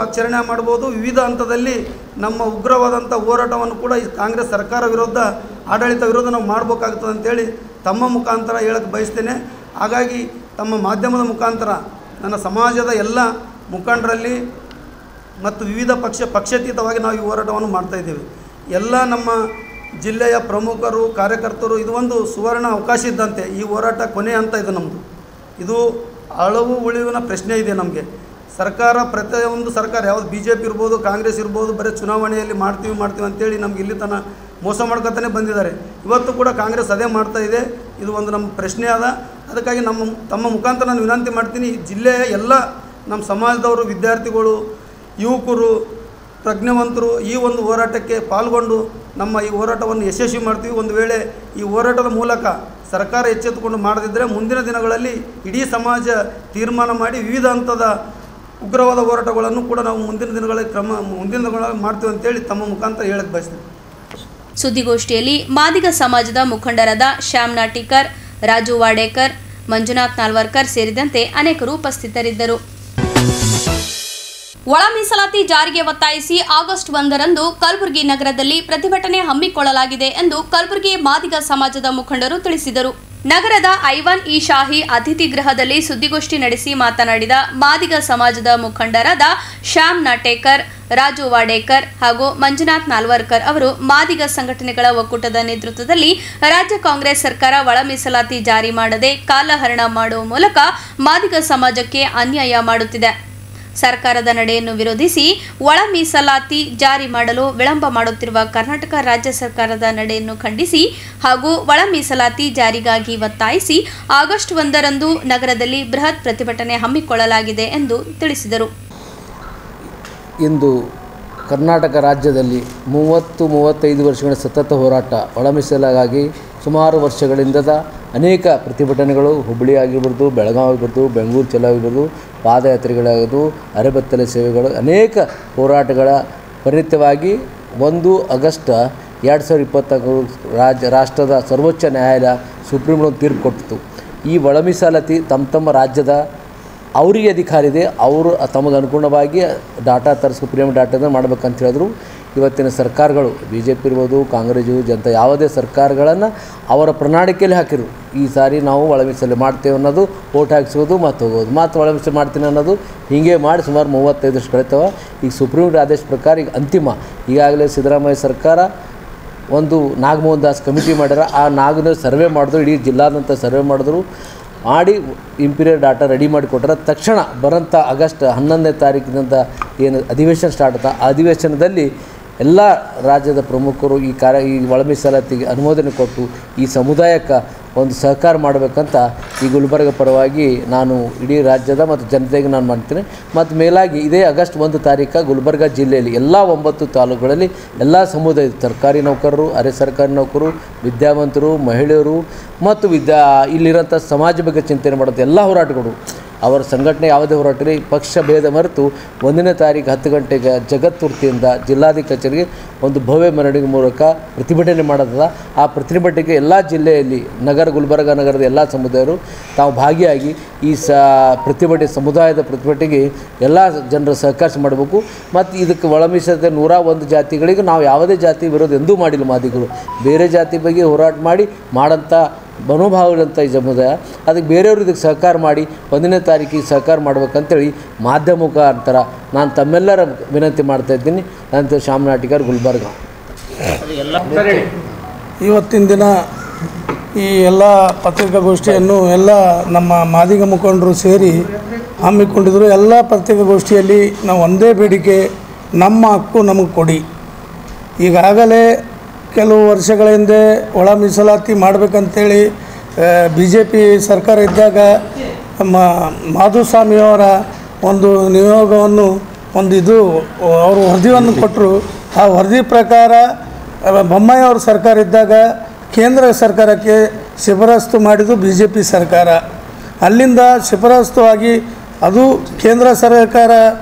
ಆಚರಣೆ ಮಾಡ್ಬೋದು. ವಿವಿಧ ಹಂತದಲ್ಲಿ ನಮ್ಮ ಉಗ್ರವಾದಂಥ ಹೋರಾಟವನ್ನು ಕೂಡ ಈ ಕಾಂಗ್ರೆಸ್ ಸರ್ಕಾರ ವಿರುದ್ಧ, ಆಡಳಿತ ವಿರುದ್ಧ ನಾವು ಮಾಡಬೇಕಾಗ್ತದೆ ಅಂತೇಳಿ ತಮ್ಮ ಮುಖಾಂತರ ಹೇಳಕ್ಕೆ ಬಯಸ್ತೇನೆ. ಹಾಗಾಗಿ ತಮ್ಮ ಮಾಧ್ಯಮದ ಮುಖಾಂತರ ನನ್ನ ಸಮಾಜದ ಎಲ್ಲ ಮುಖಂಡರಲ್ಲಿ ಮತ್ತು ವಿವಿಧ ಪಕ್ಷಾತೀತವಾಗಿ ನಾವು ಈ ಹೋರಾಟವನ್ನು ಮಾಡ್ತಾಯಿದ್ದೇವೆ. ಎಲ್ಲ ನಮ್ಮ ಜಿಲ್ಲೆಯ ಪ್ರಮುಖರು, ಕಾರ್ಯಕರ್ತರು, ಇದು ಒಂದು ಸುವರ್ಣ ಅವಕಾಶ ಇದ್ದಂತೆ. ಈ ಹೋರಾಟ ಕೊನೆ ಹಂತ ಇದು ನಮ್ಮದು. ಇದು ಅಳವು ಉಳಿವಿನ ಪ್ರಶ್ನೆ ಇದೆ ನಮಗೆ. ಸರ್ಕಾರ, ಪ್ರತಿಯೊಂದು ಸರ್ಕಾರ, ಯಾವುದು BJP ಇರ್ಬೋದು, ಕಾಂಗ್ರೆಸ್ ಇರ್ಬೋದು, ಬರೀ ಚುನಾವಣೆಯಲ್ಲಿ ಮಾಡ್ತೀವಿ ಅಂತೇಳಿ ನಮ್ಗೆ ಇಲ್ಲಿ ತನಕ ಮೋಸ ಮಾಡ್ಕೊತಾನೆ ಬಂದಿದ್ದಾರೆ. ಇವತ್ತು ಕೂಡ ಕಾಂಗ್ರೆಸ್ ಅದೇ ಮಾಡ್ತಾಯಿದೆ. ಇದು ಒಂದು ನಮ್ಮ ಪ್ರಶ್ನೆ ಅದ. ಅದಕ್ಕಾಗಿ ತಮ್ಮ ಮುಖಾಂತರ ನಾನು ವಿನಂತಿ ಮಾಡ್ತೀನಿ, ಜಿಲ್ಲೆಯ ಎಲ್ಲ ನಮ್ಮ ಸಮಾಜದವರು, ವಿದ್ಯಾರ್ಥಿಗಳು, ಯುವಕರು, ಪ್ರಜ್ಞಾವಂತರು ಈ ಒಂದು ಹೋರಾಟಕ್ಕೆ ಪಾಲ್ಗೊಂಡು ನಮ್ಮ ಈ ಹೋರಾಟವನ್ನು ಯಶಸ್ವಿ ಮಾಡ್ತೀವಿ. ಒಂದು ವೇಳೆ ಈ ಹೋರಾಟದ ಮೂಲಕ ಸರ್ಕಾರ ಎಚ್ಚೆತ್ತುಕೊಂಡು ಮಾಡದಿದ್ದರೆ ಮುಂದಿನ ದಿನಗಳಲ್ಲಿ ಇಡೀ ಸಮಾಜ ತೀರ್ಮಾನ ಮಾಡಿ ವಿವಿಧ ಹಂತದ ಉಗ್ರವಾದ ಹೋರಾಟಗಳನ್ನು ಕೂಡ ನಾವು ಮುಂದಿನ ದಿನಗಳಲ್ಲಿ ಮಾಡ್ತೀವಿ ಅಂತೇಳಿ ತಮ್ಮ ಮುಖಾಂತರ ಹೇಳಕ್ಕೆ ಬಯಸ್ತೀನಿ. ಸುದ್ದಿಗೋಷ್ಠಿಯಲ್ಲಿ ಮಾದಿಗ ಸಮಾಜದ ಮುಖಂಡರಾದ ಶ್ಯಾಮ್ ನಾಟಿಕರ್, ರಾಜು ವಾಡೇಕರ್, ಮಂಜುನಾಥ್ ನಾಲ್ವರ್ಕರ್ ಸೇರಿದಂತೆ ಅನೇಕರು ಉಪಸ್ಥಿತರಿದ್ದರು. ಒಳ ಮೀಸಲಾತಿ ಜಾರಿಗೆ ಒತ್ತಾಯಿಸಿ ಆಗಸ್ಟ್ 1ರಂದು ಕಲಬುರಗಿ ನಗರದಲ್ಲಿ ಪ್ರತಿಭಟನೆ ಹಮ್ಮಿಕೊಳ್ಳಲಾಗಿದೆ ಎಂದು ಕಲಬುರಗಿ ಮಾದಿಗ ಸಮಾಜದ ಮುಖಂಡರು ತಿಳಿಸಿದರು. ನಗರದ ಐವನ್ ಇ ಶಾಹಿ ಅತಿಥಿ ಗೃಹದಲ್ಲಿ ಸುದ್ದಿಗೋಷ್ಠಿ ನಡೆಸಿ ಮಾತನಾಡಿದ ಮಾದಿಗ ಸಮಾಜದ ಮುಖಂಡರಾದ ಶ್ಯಾಮ್ ನಾಟೇಕರ್, ರಾಜು ವಾಡೇಕರ್ ಹಾಗೂ ಮಂಜುನಾಥ್ ನಾಲ್ವರ್ಕರ್ ಅವರು ಮಾದಿಗ ಸಂಘಟನೆಗಳ ಒಕ್ಕೂಟದ ನೇತೃತ್ವದಲ್ಲಿ ರಾಜ್ಯ ಕಾಂಗ್ರೆಸ್ ಸರ್ಕಾರ ಒಳ ಮೀಸಲಾತಿ ಜಾರಿ ಮಾಡದೆ ಕಾಲಹರಣ ಮಾಡುವ ಮೂಲಕ ಮಾದಿಗ ಸಮಾಜಕ್ಕೆ ಅನ್ಯಾಯ ಮಾಡುತ್ತಿದೆ. ಸರ್ಕಾರದ ನಡೆಯನ್ನು ವಿರೋಧಿಸಿ ಒಳ ಮೀಸಲಾತಿ ಜಾರಿ ಮಾಡಲು ವಿಳಂಬ ಮಾಡುತ್ತಿರುವ ಕರ್ನಾಟಕ ರಾಜ್ಯ ಸರ್ಕಾರದ ನಡೆಯನ್ನು ಖಂಡಿಸಿ ಹಾಗೂ ಒಳ ಮೀಸಲಾತಿ ಜಾರಿಗಾಗಿ ಒತ್ತಾಯಿಸಿ ಆಗಸ್ಟ್ 1ರಂದು ನಗರದಲ್ಲಿ ಬೃಹತ್ ಪ್ರತಿಭಟನೆ ಹಮ್ಮಿಕೊಳ್ಳಲಾಗಿದೆ ಎಂದು ತಿಳಿಸಿದರು. ಇಂದು ಕರ್ನಾಟಕ ರಾಜ್ಯದಲ್ಲಿ 30-35 ವರ್ಷಗಳ ಸತತ ಹೋರಾಟ ಒಳ ಮೀಸಲಾಗಾಗಿ ಸುಮಾರು ವರ್ಷಗಳಿಂದ ಅನೇಕ ಪ್ರತಿಭಟನೆಗಳು ಹುಬ್ಬಳ್ಳಿ ಆಗಿರ್ಬೋದು, ಬೆಳಗಾವಿ ಆಗಿರ್ಬೋದು, ಬೆಂಗಳೂರು ಚಲೋ ಆಗಿರ್ಬೋದು, ಪಾದಯಾತ್ರೆಗಳಾಗೋದು, ಅರೆಬತ್ತಲೆ ಸೇವೆಗಳು, ಅನೇಕ ಹೋರಾಟಗಳ ಪರಿಣಿತವಾಗಿ 1 ಆಗಸ್ಟ್ 2024 ರಾಷ್ಟ್ರದ ಸರ್ವೋಚ್ಚ ನ್ಯಾಯಾಲಯ ಸುಪ್ರೀಂ ಕೋರ್ಟ್ ತೀರ್ಪು ಕೊಟ್ಟಿತು. ಈ ಒಳ ಮೀಸಲಾತಿ ತಮ್ಮ ರಾಜ್ಯದ ಅವರಿಗೆ ಅಧಿಕಾರ ಇದೆ, ಅವರು ತಮಗೆ ಅನುಗುಣವಾಗಿ ಡಾಟಾ ಪ್ರೀಮಿಯಂ ಡಾಟಾನ ಮಾಡ್ಬೇಕಂತ ಹೇಳಿದ್ರು. ಇವತ್ತಿನ ಸರ್ಕಾರಗಳು BJP ಇರ್ಬೋದು, ಕಾಂಗ್ರೆಸ್ಸು, ಜನತಾ ಯಾವುದೇ ಸರ್ಕಾರಗಳನ್ನು ಅವರ ಪ್ರಣಾಳಿಕೆಯಲ್ಲಿ ಹಾಕಿರು. ಈ ಸಾರಿ ನಾವು ಒಳ ಮೀಸಲು ಮಾಡ್ತೇವೆ ಅನ್ನೋದು ಓಟ್ ಹಾಕಿಸೋದು ಮತ್ತು ಹೋಗೋದು, ಮತ್ತು ಒಳ ಮೀಸಲು ಮಾಡ್ತೀನಿ ಅನ್ನೋದು ಹೀಗೆ ಮಾಡಿ ಸುಮಾರು 35 ವರ್ಷ ಕಳೀತವೆ. ಈಗ ಸುಪ್ರೀಂ ಕೋರ್ಟ್ ಆದೇಶ ಪ್ರಕಾರ ಈಗ ಅಂತಿಮ. ಈಗಾಗಲೇ ಸಿದ್ದರಾಮಯ್ಯ ಸರ್ಕಾರ ಒಂದು ನಾಗಮೋಹನ್ ದಾಸ್ ಕಮಿಟಿ ಮಾಡ್ಯಾರ. ಆ ನಾಗನ ಸರ್ವೆ ಮಾಡಿದ್ರು, ಇಡೀ ಜಿಲ್ಲಾದಂಥ ಸರ್ವೆ ಮಾಡಿದ್ರು, ಮಾಡಿ ಇಂಪೀರಿಯರ್ ಡಾಟಾ ರೆಡಿ ಮಾಡಿಕೊಟ್ರೆ ತಕ್ಷಣ ಬರೋಂಥ ಆಗಸ್ಟ್ 11ನೇ ತಾರೀಕಿನಿಂದ ಏನು ಅಧಿವೇಶನ ಸ್ಟಾರ್ಟ್ ಆಗುತ್ತೆ, ಆ ಅಧಿವೇಶನದಲ್ಲಿ ಎಲ್ಲ ರಾಜ್ಯದ ಪ್ರಮುಖರು ಈ ಒಳ ಮೀಸಲಾತಿಗೆ ಅನುಮೋದನೆ ಕೊಟ್ಟು ಈ ಸಮುದಾಯಕ್ಕೆ ಒಂದು ಸಹಕಾರ ಮಾಡಬೇಕಂತ ಈ ಗುಲ್ಬರ್ಗ ಪರವಾಗಿ ನಾನು ಇಡೀ ರಾಜ್ಯದ ಮತ್ತು ಜನತೆಗೆ ನಾನು ಮಾಡ್ತೀನಿ. ಮತ್ತು ಮೇಲಾಗಿ ಇದೇ ಆಗಸ್ಟ್ 1 ತಾರೀಕು ಗುಲ್ಬರ್ಗ ಜಿಲ್ಲೆಯಲ್ಲಿ ಎಲ್ಲ 9 ತಾಲೂಕುಗಳಲ್ಲಿ ಎಲ್ಲ ಸಮುದಾಯದ ಸರ್ಕಾರಿ ನೌಕರರು, ಅರೆ ಸರ್ಕಾರಿ ನೌಕರರು, ವಿದ್ಯಾವಂತರು, ಮಹಿಳೆಯರು ಮತ್ತು ಇಲ್ಲಿರೋಂಥ ಸಮಾಜ ಬಗ್ಗೆ ಚಿಂತನೆ ಮಾಡೋದು ಎಲ್ಲ ಹೋರಾಟಗಳು, ಅವರ ಸಂಘಟನೆ ಯಾವುದೇ ಹೋರಾಟದಲ್ಲಿ ಪಕ್ಷ ಭೇದ ಮರೆತು 1ನೇ ತಾರೀಕು 10 ಗಂಟೆಗೆ ಜಗತ್ತೂರ್ತಿಯಿಂದ ಜಿಲ್ಲಾಧಿಕಾರಿ ಕಚೇರಿಗೆ ಒಂದು ಭವ್ಯ ಮೆರವಣಿಗೆ ಮೂಲಕ ಪ್ರತಿಭಟನೆ ಮಾಡೋದ. ಆ ಪ್ರತಿಭಟನೆಗೆ ಎಲ್ಲ ಜಿಲ್ಲೆಯಲ್ಲಿ ಗುಲ್ಬರ್ಗ ನಗರದ ಎಲ್ಲ ಸಮುದಾಯರು ತಾವು ಭಾಗಿಯಾಗಿ ಈ ಪ್ರತಿಭಟನೆ ಸಮುದಾಯದ ಪ್ರತಿಭಟನೆಗೆ ಎಲ್ಲ ಜನರು ಸಹಕರಿಸಿ ಮಾಡಬೇಕು. ಮತ್ತು ಇದಕ್ಕೆ ಒಳ ಮೀಸಲಾತಿ 101 ಜಾತಿಗಳಿಗೆ ನಾವು ಯಾವುದೇ ಜಾತಿ ವಿರೋಧ ಎಂದೂ ಮಾಡಿಲ್ಲ. ಮಾದಿಗಳು ಬೇರೆ ಜಾತಿ ಬಗ್ಗೆ ಹೋರಾಟ ಮಾಡಿ ಮಾಡೋಂಥ ಮನೋಭಾವಗಳಂಥ ಈ ಸಮುದಾಯ, ಅದಕ್ಕೆ ಬೇರೆಯವರು ಇದಕ್ಕೆ ಸಹಕಾರ ಮಾಡಿ 1ನೇ ತಾರೀಕಿಗೆ ಸಹಕಾರ ಮಾಡ್ಬೇಕಂತೇಳಿ ಮಾಧ್ಯಮ ಮುಖಾಂತರ ನಾನು ತಮ್ಮೆಲ್ಲರ ವಿನಂತಿ ಮಾಡ್ತಾಯಿದ್ದೀನಿ. ನಂತರ ಶಾಮನಾಟಿಕರ್, ಗುಲ್ಬರ್ಗ. ಇವತ್ತಿನ ದಿನ ಈ ಎಲ್ಲ ಪತ್ರಿಕಾಗೋಷ್ಠಿಯನ್ನು ಎಲ್ಲ ನಮ್ಮ ಮಾದಿಗ ಮುಖಂಡರು ಸೇರಿ ಹಮ್ಮಿಕೊಂಡಿದ್ದರು. ಎಲ್ಲ ಪತ್ರಿಕಾಗೋಷ್ಠಿಯಲ್ಲಿ ನಾವು ಒಂದೇ ಬೇಡಿಕೆ, ನಮ್ಮ ಹಕ್ಕು ನಮಗೆ ಕೊಡಿ. ಈಗಾಗಲೇ ಕೆಲವು ವರ್ಷಗಳ ಹಿಂದೆ ಒಳ ಮೀಸಲಾತಿ ಮಾಡಬೇಕಂತೇಳಿ BJP ಸರ್ಕಾರ ಇದ್ದಾಗ ನಮ್ಮ ಮಾಧುಸ್ವಾಮಿಯವರ ಒಂದು ನಿಯೋಗವನ್ನು ಅವರು ವರದಿಯನ್ನು ಕೊಟ್ಟರು. ಆ ವರದಿ ಪ್ರಕಾರ ಬೊಮ್ಮಾಯಿ ಅವ್ರ ಸರ್ಕಾರ ಇದ್ದಾಗ ಕೇಂದ್ರ ಸರ್ಕಾರಕ್ಕೆ ಶಿಫಾರಸ್ತು ಮಾಡಿದ್ದು BJP ಸರ್ಕಾರ. ಅಲ್ಲಿಂದ ಶಿಫಾರಸ್ತು ಆಗಿ ಅದು ಕೇಂದ್ರ ಸರ್ಕಾರ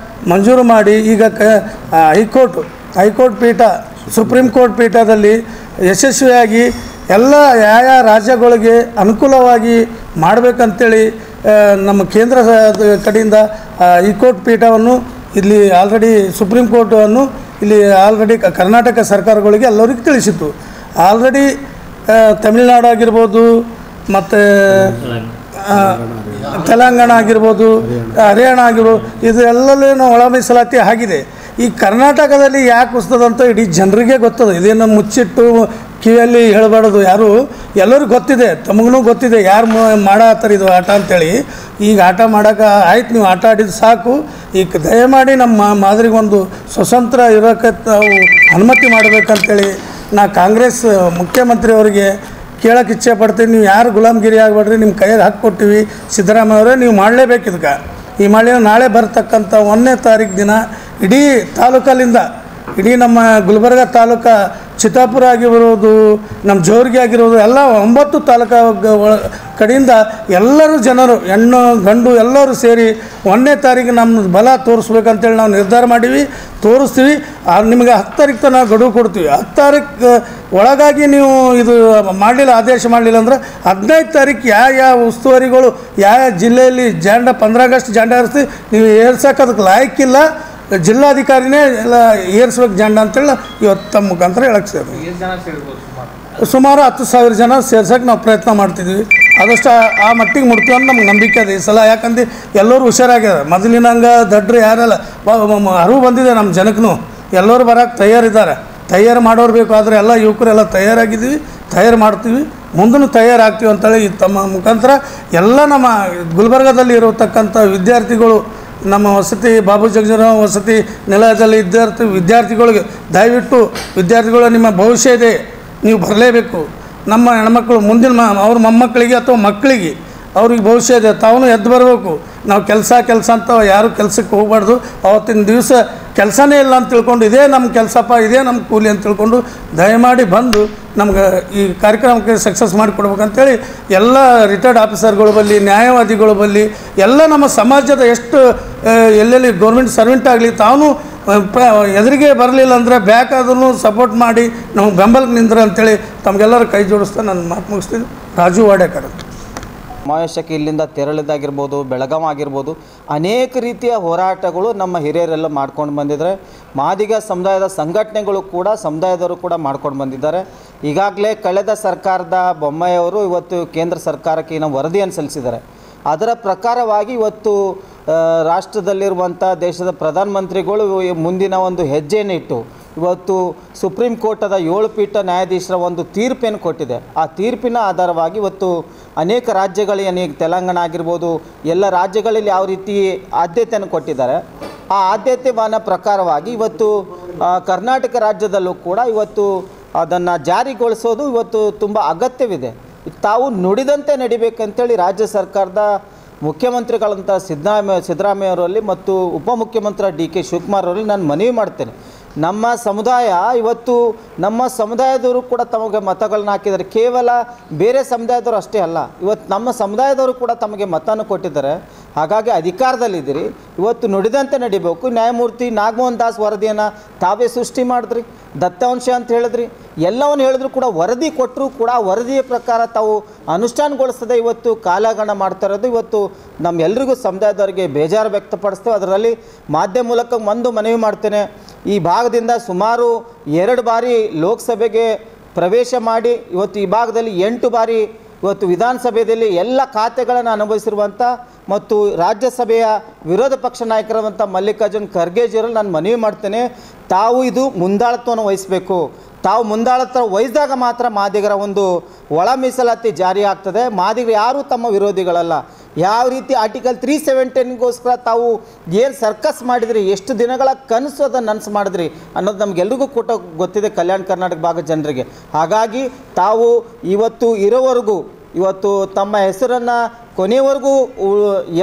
ಮಂಜೂರು ಮಾಡಿ ಈಗ ಹೈಕೋರ್ಟ್ ಪೀಠ, ಸುಪ್ರೀಂ ಕೋರ್ಟ್ ಪೀಠದಲ್ಲಿ ಯಶಸ್ವಿಯಾಗಿ ಎಲ್ಲ ಯಾವ ರಾಜ್ಯಗಳಿಗೆ ಅನುಕೂಲವಾಗಿ ಮಾಡಬೇಕಂತೇಳಿ ನಮ್ಮ ಕೇಂದ್ರ ಕಡೆಯಿಂದ ಹೈಕೋರ್ಟ್ ಪೀಠವನ್ನು ಇಲ್ಲಿ ಆಲ್ರೆಡಿ ಸುಪ್ರೀಂ ಕೋರ್ಟನ್ನು ಇಲ್ಲಿ ಆಲ್ರೆಡಿ ಕರ್ನಾಟಕ ಸರ್ಕಾರಗಳಿಗೆ ಎಲ್ಲರಿಗೂ ತಿಳಿಸಿತ್ತು. ಆಲ್ರೆಡಿ ತಮಿಳುನಾಡು ಆಗಿರ್ಬೋದು, ಮತ್ತು ತೆಲಂಗಾಣ ಆಗಿರ್ಬೋದು, ಹರಿಯಾಣ ಆಗಿರ್ಬೋದು, ಇದು ಎಲ್ಲೆಲ್ಲೂ ಒಳ ಮೀಸಲಾತಿ ಆಗಿದೆ. ಈ ಕರ್ನಾಟಕದಲ್ಲಿ ಯಾಕೆ ಉಸ್ತದಂತ ಇಡೀ ಜನರಿಗೆ ಗೊತ್ತದ. ಇದೇನು ಮುಚ್ಚಿಟ್ಟು ಕಿವಿಯಲ್ಲಿ ಹೇಳಬಾರ್ದು, ಎಲ್ಲರಿಗೂ ಗೊತ್ತಿದೆ, ತಮಗೂ ಗೊತ್ತಿದೆ ಯಾರು ಮಾಡತ್ತಾರೆ ಇದು ಆಟ ಅಂಥೇಳಿ. ಈಗ ಆಟ ಮಾಡೋಕೆ ಆಯ್ತು, ನೀವು ಆಟ ಆಡಿದ್ದು ಸಾಕು. ಈಗ ದಯಮಾಡಿ ನಮ್ಮ ಮಾದರಿಗೊಂದು ಸ್ವತಂತ್ರ ಇರೋಕ್ಕೆ ನಾವು ಅನುಮತಿ ಮಾಡಬೇಕಂತೇಳಿ ನಾ ಕಾಂಗ್ರೆಸ್ ಮುಖ್ಯಮಂತ್ರಿಯವರಿಗೆ ಕೇಳೋಕ್ಕೆ ಇಚ್ಛೆ ಪಡ್ತೀನಿ. ನೀವು ಯಾರು ಗುಲಾಮ್ಗಿರಿ ಆಗಬೇಡ್ರಿ, ನಿಮ್ಮ ಕೈಯಾಗ ಹಾಕ್ಕೊಟ್ಟಿವಿ ಸಿದ್ದರಾಮಯ್ಯ ಅವರೇ, ನೀವು ಮಾಡಲೇಬೇಕು ಇದಕ್ಕೆ. ಈ ಮಾಡಿನ ನಾಳೆ ಬರ್ತಕ್ಕಂಥ 1ನೇ ತಾರೀಕು ದಿನ ಇಡೀ ತಾಲೂಕಲ್ಲಿಂದ, ಇಡೀ ನಮ್ಮ ಗುಲ್ಬರ್ಗ ತಾಲೂಕು, ಚಿತ್ತಾಪುರ ಆಗಿರ್ಬೋದು, ನಮ್ಮ ಜೋರ್ಗಿ ಆಗಿರ್ಬೋದು, ಎಲ್ಲ 9 ತಾಲೂಕು ಕಡೆಯಿಂದ ಎಲ್ಲರೂ ಜನರು, ಹೆಣ್ಣು ಗಂಡು ಎಲ್ಲರೂ ಸೇರಿ 1ನೇ ತಾರೀಕು ನಮ್ಮ ಬಲ ತೋರಿಸ್ಬೇಕಂತೇಳಿ ನಾವು ನಿರ್ಧಾರ ಮಾಡೀವಿ, ತೋರಿಸ್ತೀವಿ. ನಿಮಗೆ 10 ತಾರೀಕು ತನಕ ಗಡುವು ಕೊಡ್ತೀವಿ. 10 ತಾರೀಕು ಒಳಗಾಗಿ ನೀವು ಇದು ಮಾಡಲಿಲ್ಲ, ಆದೇಶ ಮಾಡಲಿಲ್ಲ ಅಂದ್ರೆ 15 ತಾರೀಕು ಯಾವ ಉಸ್ತುವಾರಿಗಳು ಯಾವ ಜಿಲ್ಲೆಯಲ್ಲಿ 15 ಆಗಸ್ಟ್ ಜೆಂಡ ಹಾರಿಸ್ತೀವಿ, ನೀವು ಏರ್ಸೋಕೆ ಅದಕ್ಕೆ ಲಾಯಕ್ಕಿಲ್ಲ, ಜಿಲ್ಲಾಧಿಕಾರಿನೇ ಎಲ್ಲ ಏರಿಸ್ಬೇಕು ಜೆಂಡ ಅಂತೇಳಿ ಇವತ್ತು ತಮ್ಮ ಮುಖಾಂತರ ಹೇಳಕ್ಕೆ ಸೇರಿ ಸುಮಾರು 10,000 ಜನ ಸೇರ್ಸೋಕೆ ನಾವು ಪ್ರಯತ್ನ ಮಾಡ್ತಿದ್ವಿ. ಆದಷ್ಟು ಆ ಮಟ್ಟಿಗೆ ಮುಡ್ತೀವಿ ಅಂತ ನಮ್ಗೆ ನಂಬಿಕೆ ಇದೆ ಈ ಸಲ. ಯಾಕಂದ್ರೆ ಎಲ್ಲರೂ ಹುಷಾರಾಗ್ಯಾರ, ಮೊದಲಿನಂಗೆ ದಡ್ರು ಯಾರೆಲ್ಲ ಅರಿವು ಬಂದಿದೆ ನಮ್ಮ ಜನಕ್ಕೂ, ಎಲ್ಲರೂ ಬರೋಕ್ಕೆ ತಯಾರಿದ್ದಾರೆ. ತಯಾರು ಮಾಡೋರು ಬೇಕು, ಆದರೆ ಎಲ್ಲ ಯುವಕರೆಲ್ಲ ತಯಾರಾಗಿದ್ದೀವಿ, ತಯಾರು ಮಾಡ್ತೀವಿ, ಮುಂದೂ ತಯಾರಾಗ್ತೀವಿ ಅಂತೇಳಿ ತಮ್ಮ ಮುಖಾಂತರ ಎಲ್ಲ ನಮ್ಮ ಗುಲ್ಬರ್ಗದಲ್ಲಿ ಇರತಕ್ಕಂಥ ವಿದ್ಯಾರ್ಥಿಗಳು ನಮ್ಮ ವಸತಿ ಬಾಬು ಜಗಜೀವನರಾಮ್ ವಸತಿ ನಿಲಯದಲ್ಲಿ ವಿದ್ಯಾರ್ಥಿಗಳಿಗೆ ದಯವಿಟ್ಟು ವಿದ್ಯಾರ್ಥಿಗಳು ನಿಮ್ಮ ಭವಿಷ್ಯ ಇದೆ, ನೀವು ಬರಲೇಬೇಕು. ನಮ್ಮ ಹೆಣ್ಮಕ್ಳು ಮುಂದಿನ ಅವ್ರ ಮೊಮ್ಮಕ್ಕಳಿಗೆ ಅಥವಾ ಮಕ್ಕಳಿಗೆ ಅವ್ರಿಗೆ ಭವಿಷ್ಯ ಇದೆ, ತಾವು ಎದ್ದು ಬರಬೇಕು. ನಾವು ಕೆಲಸ ಅಂತ ಯಾರು ಕೆಲಸಕ್ಕೆ ಹೋಗಬಾರ್ದು. ಅವತ್ತಿನ ದಿವಸ ಕೆಲಸನೇ ಇಲ್ಲ ಅಂತ ತಿಳ್ಕೊಂಡು ಇದೇ ನಮ್ಮ ಕೆಲಸಪ್ಪ, ಇದೇ ನಮ್ಮ ಕೂಲಿ ಅಂತ ತಿಳ್ಕೊಂಡು ದಯಮಾಡಿ ಬಂದು ನಮ್ಗೆ ಈ ಕಾರ್ಯಕ್ರಮಕ್ಕೆ ಸಕ್ಸಸ್ ಮಾಡಿಕೊಡ್ಬೇಕಂತೇಳಿ ಎಲ್ಲ ರಿಟೈರ್ಡ್ ಆಫೀಸರ್ಗಳು ಬಲ್ಲಿ, ನ್ಯಾಯವಾದಿಗಳು ಬಲ್ಲಿ, ಎಲ್ಲ ನಮ್ಮ ಸಮಾಜದ ಎಷ್ಟು ಎಲ್ಲೆಲ್ಲಿ ಗೌರ್ಮೆಂಟ್ ಸರ್ವೆಂಟ್ ಆಗಲಿ ತಾವು ಎದುರಿಗೆ ಬರಲಿಲ್ಲ ಅಂದರೆ ಬ್ಯಾಕ್ ಆದ್ರೂ ಸಪೋರ್ಟ್ ಮಾಡಿ ನಮಗೆ ಬೆಂಬಲಕ್ಕೆ ನಿಂದ್ರೆ ಅಂತೇಳಿ ತಮಗೆಲ್ಲರೂ ಕೈ ಜೋಡಿಸ್ತಾ ನಾನು ಮಾತು ಮುಗಿಸ್ತೀನಿ. ರಾಜು ವಾಡೇಕರ್ ಅಂತ. ಸಮಾವೇಶಕ್ಕೆ ಇಲ್ಲಿಂದ ತೆರಳಿದಾಗಿರ್ಬೋದು, ಬೆಳಗಾವಿ ಆಗಿರ್ಬೋದು, ಅನೇಕ ರೀತಿಯ ಹೋರಾಟಗಳು ನಮ್ಮ ಹಿರಿಯರೆಲ್ಲ ಮಾಡ್ಕೊಂಡು ಬಂದಿದ್ದಾರೆ. ಮಾದಿಗ ಸಮುದಾಯದ ಸಂಘಟನೆಗಳು ಕೂಡ ಸಮುದಾಯದವರು ಕೂಡ ಮಾಡ್ಕೊಂಡು ಬಂದಿದ್ದಾರೆ. ಈಗಾಗಲೇ ಕಳೆದ ಸರ್ಕಾರದ ಬೊಮ್ಮಾಯಿಯವರು ಇವತ್ತು ಕೇಂದ್ರ ಸರ್ಕಾರಕ್ಕೆ ಏನೋ ವರದಿಯನ್ನು ಸಲ್ಲಿಸಿದ್ದಾರೆ. ಅದರ ಪ್ರಕಾರವಾಗಿ ಇವತ್ತು ರಾಷ್ಟ್ರದಲ್ಲಿರುವಂಥ ದೇಶದ ಪ್ರಧಾನಮಂತ್ರಿಗಳು ಮುಂದಿನ ಒಂದು ಹೆಜ್ಜೆಯನ್ನು ಇಟ್ಟು ಇವತ್ತು ಸುಪ್ರೀಂ ಕೋರ್ಟದ 7 ಪೀಠ ನ್ಯಾಯಾಧೀಶರ ಒಂದು ತೀರ್ಪೇನು ಕೊಟ್ಟಿದೆ. ಆ ತೀರ್ಪಿನ ಆಧಾರವಾಗಿ ಇವತ್ತು ಅನೇಕ ರಾಜ್ಯಗಳಿಗೆ, ತೆಲಂಗಾಣ ಆಗಿರ್ಬೋದು, ಎಲ್ಲ ರಾಜ್ಯಗಳಲ್ಲಿ ಯಾವ ರೀತಿ ಆದ್ಯತೆಯನ್ನು ಕೊಟ್ಟಿದ್ದಾರೆ, ಆ ಆದ್ಯತೆಯ ಪ್ರಕಾರವಾಗಿ ಇವತ್ತು ಕರ್ನಾಟಕ ರಾಜ್ಯದಲ್ಲೂ ಕೂಡ ಇವತ್ತು ಅದನ್ನು ಜಾರಿಗೊಳಿಸೋದು ಇವತ್ತು ತುಂಬ ಅಗತ್ಯವಿದೆ. ತಾವು ನುಡಿದಂತೆ ನಡಿಬೇಕಂತೇಳಿ ರಾಜ್ಯ ಸರ್ಕಾರದ ಮುಖ್ಯಮಂತ್ರಿಗಳಂಥ ಸಿದ್ದರಾಮಯ್ಯವರಲ್ಲಿ ಮತ್ತು ಉಪಮುಖ್ಯಮಂತ್ರಿ DK ಶಿವಕುಮಾರ್ ಅವರಲ್ಲಿ ನಾನು ಮನವಿ ಮಾಡ್ತೇನೆ. ನಮ್ಮ ಸಮುದಾಯ ಇವತ್ತು ನಮ್ಮ ಸಮುದಾಯದವರು ಕೂಡ ತಮಗೆ ಮತಗಳನ್ನ ಹಾಕಿದ್ದಾರೆ. ಕೇವಲ ಬೇರೆ ಸಮುದಾಯದವರು ಅಷ್ಟೇ ಅಲ್ಲ, ಇವತ್ತು ನಮ್ಮ ಸಮುದಾಯದವರು ಕೂಡ ತಮಗೆ ಮತವನ್ನು ಕೊಟ್ಟಿದ್ದಾರೆ. ಹಾಗಾಗಿ ಅಧಿಕಾರದಲ್ಲಿದ್ದೀರಿ, ಇವತ್ತು ನುಡಿದಂತೆ ನಡಿಬೇಕು. ನ್ಯಾಯಮೂರ್ತಿ ನಾಗಮೋಹನ್ ದಾಸ್ ವರದಿಯನ್ನು ತಾವೇ ಸೃಷ್ಟಿ ಮಾಡಿದ್ರಿ, ದತ್ತಾಂಶ ಅಂತ ಹೇಳಿದ್ರಿ, ಎಲ್ಲವನ್ನು ಹೇಳಿದ್ರು ಕೂಡ ವರದಿ ಕೊಟ್ಟರು ಕೂಡ ವರದಿಯ ಪ್ರಕಾರ ತಾವು ಅನುಷ್ಠಾನಗೊಳಿಸದೆ ಇವತ್ತು ಕಾಲಹರಣ ಮಾಡ್ತಾ ಇರೋದು ಇವತ್ತು ನಮ್ಮೆಲ್ಲರಿಗೂ ಸಮುದಾಯದವರಿಗೆ ಬೇಜಾರು ವ್ಯಕ್ತಪಡಿಸ್ತೇವೆ. ಅದರಲ್ಲಿ ಮಾಧ್ಯಮ ಮೂಲಕ ಒಂದು ಮನವಿ ಮಾಡ್ತೇನೆ. ಈ ಭಾಗದಿಂದ ಸುಮಾರು 2 ಬಾರಿ ಲೋಕಸಭೆಗೆ ಪ್ರವೇಶ ಮಾಡಿ ಇವತ್ತು ಈ ಭಾಗದಲ್ಲಿ 8 ಬಾರಿ ಇವತ್ತು ವಿಧಾನಸಭೆಯಲ್ಲಿ ಎಲ್ಲ ಖಾತೆಗಳನ್ನು ಅನುಭವಿಸಿರುವಂಥ ಮತ್ತು ರಾಜ್ಯಸಭೆಯ ವಿರೋಧ ಪಕ್ಷ ನಾಯಕರಾದಂಥ ಮಲ್ಲಿಕಾರ್ಜುನ್ ಖರ್ಗೆಜಿಯವರಲ್ಲಿ ನಾನು ಮನವಿ ಮಾಡ್ತೇನೆ, ತಾವು ಇದು ಮುಂದಾಳತ್ವವನ್ನು ವಹಿಸಬೇಕು. ತಾವು ಮುಂದಾಳತ್ವ ವಹಿಸಿದಾಗ ಮಾತ್ರ ಮಾದಿಗರ ಒಂದು ಒಳ ಮೀಸಲಾತಿ ಜಾರಿ ಆಗ್ತದೆ. ಮಾದಿಗರು ಯಾರೂ ತಮ್ಮ ವಿರೋಧಿಗಳಲ್ಲ. ಯಾವ ರೀತಿ ಆರ್ಟಿಕಲ್ 317ಗೋಸ್ಕರ ತಾವು ಏನು ಸರ್ಕಸ್ ಮಾಡಿದ್ರಿ, ಎಷ್ಟು ದಿನಗಳ ಕನಸು ಅದನ್ನು ನನಸು ಮಾಡಿದ್ರಿ ಅನ್ನೋದು ನಮಗೆಲ್ರಿಗೂ ಕೂಡ ಗೊತ್ತಿದೆ, ಕಲ್ಯಾಣ ಕರ್ನಾಟಕ ಭಾಗದ ಜನರಿಗೆ. ಹಾಗಾಗಿ ತಾವು ಇವತ್ತು ಇರೋವರೆಗೂ ಇವತ್ತು ತಮ್ಮ ಹೆಸರನ್ನು ಕೊನೆಯವರೆಗೂ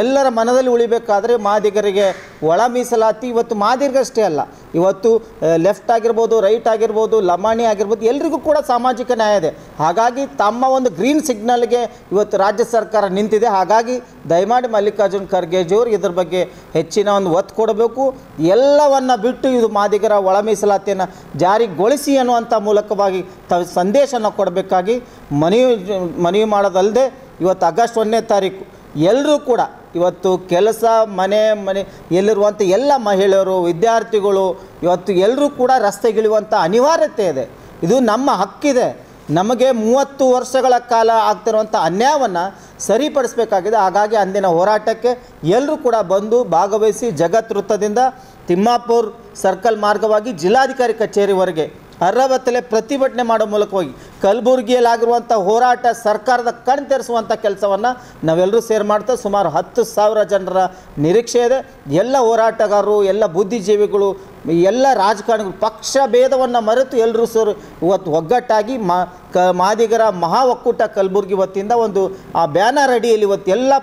ಎಲ್ಲರ ಮನದಲ್ಲಿ ಉಳಿಬೇಕಾದರೆ ಮಾದಿಗರಿಗೆ ಒಳ ಮೀಸಲಾತಿ ಇವತ್ತು ಮಾದಿಗರಷ್ಟೇ ಅಲ್ಲ, ಇವತ್ತು ಲೆಫ್ಟ್ ಆಗಿರ್ಬೋದು, ರೈಟ್ ಆಗಿರ್ಬೋದು, ಲಮಾಣಿ ಆಗಿರ್ಬೋದು, ಎಲ್ರಿಗೂ ಕೂಡ ಸಾಮಾಜಿಕ ನ್ಯಾಯ ಇದೆ. ಹಾಗಾಗಿ ತಮ್ಮ ಒಂದು ಗ್ರೀನ್ ಸಿಗ್ನಲ್ಗೆ ಇವತ್ತು ರಾಜ್ಯ ಸರ್ಕಾರ ನಿಂತಿದೆ. ಹಾಗಾಗಿ ದಯಮಾಡಿ ಮಲ್ಲಿಕಾರ್ಜುನ್ ಖರ್ಗೆಜಿಯವರು ಇದ್ರ ಬಗ್ಗೆ ಹೆಚ್ಚಿನ ಒಂದು ಒತ್ತು ಕೊಡಬೇಕು. ಎಲ್ಲವನ್ನು ಬಿಟ್ಟು ಇದು ಮಾದಿಗರ ಒಳ ಮೀಸಲಾತಿಯನ್ನು ಜಾರಿಗೊಳಿಸಿ ಅನ್ನುವಂಥ ಮೂಲಕವಾಗಿ ಸಂದೇಶನ ಕೊಡಬೇಕಾಗಿ ಮನವಿ ಮಾಡೋದಲ್ಲದೆ ಇವತ್ತು ಆಗಸ್ಟ್ 1ನೇ ತಾರೀಕು ಎಲ್ಲರೂ ಕೂಡ ಇವತ್ತು ಕೆಲಸ ಮನೆ ಎಲ್ಲಿರುವಂಥ ಎಲ್ಲ ಮಹಿಳೆಯರು, ವಿದ್ಯಾರ್ಥಿಗಳು ಇವತ್ತು ಎಲ್ಲರೂ ಕೂಡ ರಸ್ತೆಗಿಳಿಯುವಂಥ ಅನಿವಾರ್ಯತೆ ಇದೆ. ಇದು ನಮ್ಮ ಹಕ್ಕಿದೆ. ನಮಗೆ 30 ವರ್ಷಗಳ ಕಾಲ ಆಗ್ತಿರುವಂಥ ಅನ್ಯಾಯವನ್ನು ಸರಿಪಡಿಸಬೇಕಾಗಿದೆ. ಹಾಗಾಗಿ ಅಂದಿನ ಹೋರಾಟಕ್ಕೆ ಎಲ್ಲರೂ ಕೂಡ ಬಂದು ಭಾಗವಹಿಸಿ ಜಗತ್ ವೃತ್ತದಿಂದ ತಿಮ್ಮಾಪುರ್ ಸರ್ಕಲ್ ಮಾರ್ಗವಾಗಿ ಜಿಲ್ಲಾಧಿಕಾರಿ ಕಚೇರಿವರೆಗೆ ಅರ್ಹಬತ್ತಲೆ ಪ್ರತಿಭಟನೆ ಮಾಡೋ ಮೂಲಕವಾಗಿ ಕಲಬುರಗಿಯಲ್ಲಾಗಿರುವಂಥ ಹೋರಾಟ ಸರ್ಕಾರದ ಕಣ್ ತೆರೆಸುವಂಥ ಕೆಲಸವನ್ನು ನಾವೆಲ್ಲರೂ ಸೇರಿ ಮಾಡ್ತೇವೆ. ಸುಮಾರು 10,000 ಜನರ ನಿರೀಕ್ಷೆ ಇದೆ. ಎಲ್ಲ ಹೋರಾಟಗಾರರು, ಎಲ್ಲ ಬುದ್ಧಿಜೀವಿಗಳು, ಎಲ್ಲ ರಾಜಕಾರಣಿಗಳು ಪಕ್ಷ ಭೇದವನ್ನು ಮರೆತು ಎಲ್ಲರೂ ಸೇರಿ ಇವತ್ತು ಒಗ್ಗಟ್ಟಾಗಿ ಮಾದಿಗರ ಮಹಾ ಒಕ್ಕೂಟ ಕಲಬುರಗಿ ವತಿಯಿಂದ ಒಂದು ಆ ಬ್ಯಾನರ್ ಅಡಿಯಲ್ಲಿ ಇವತ್ತು ಎಲ್ಲ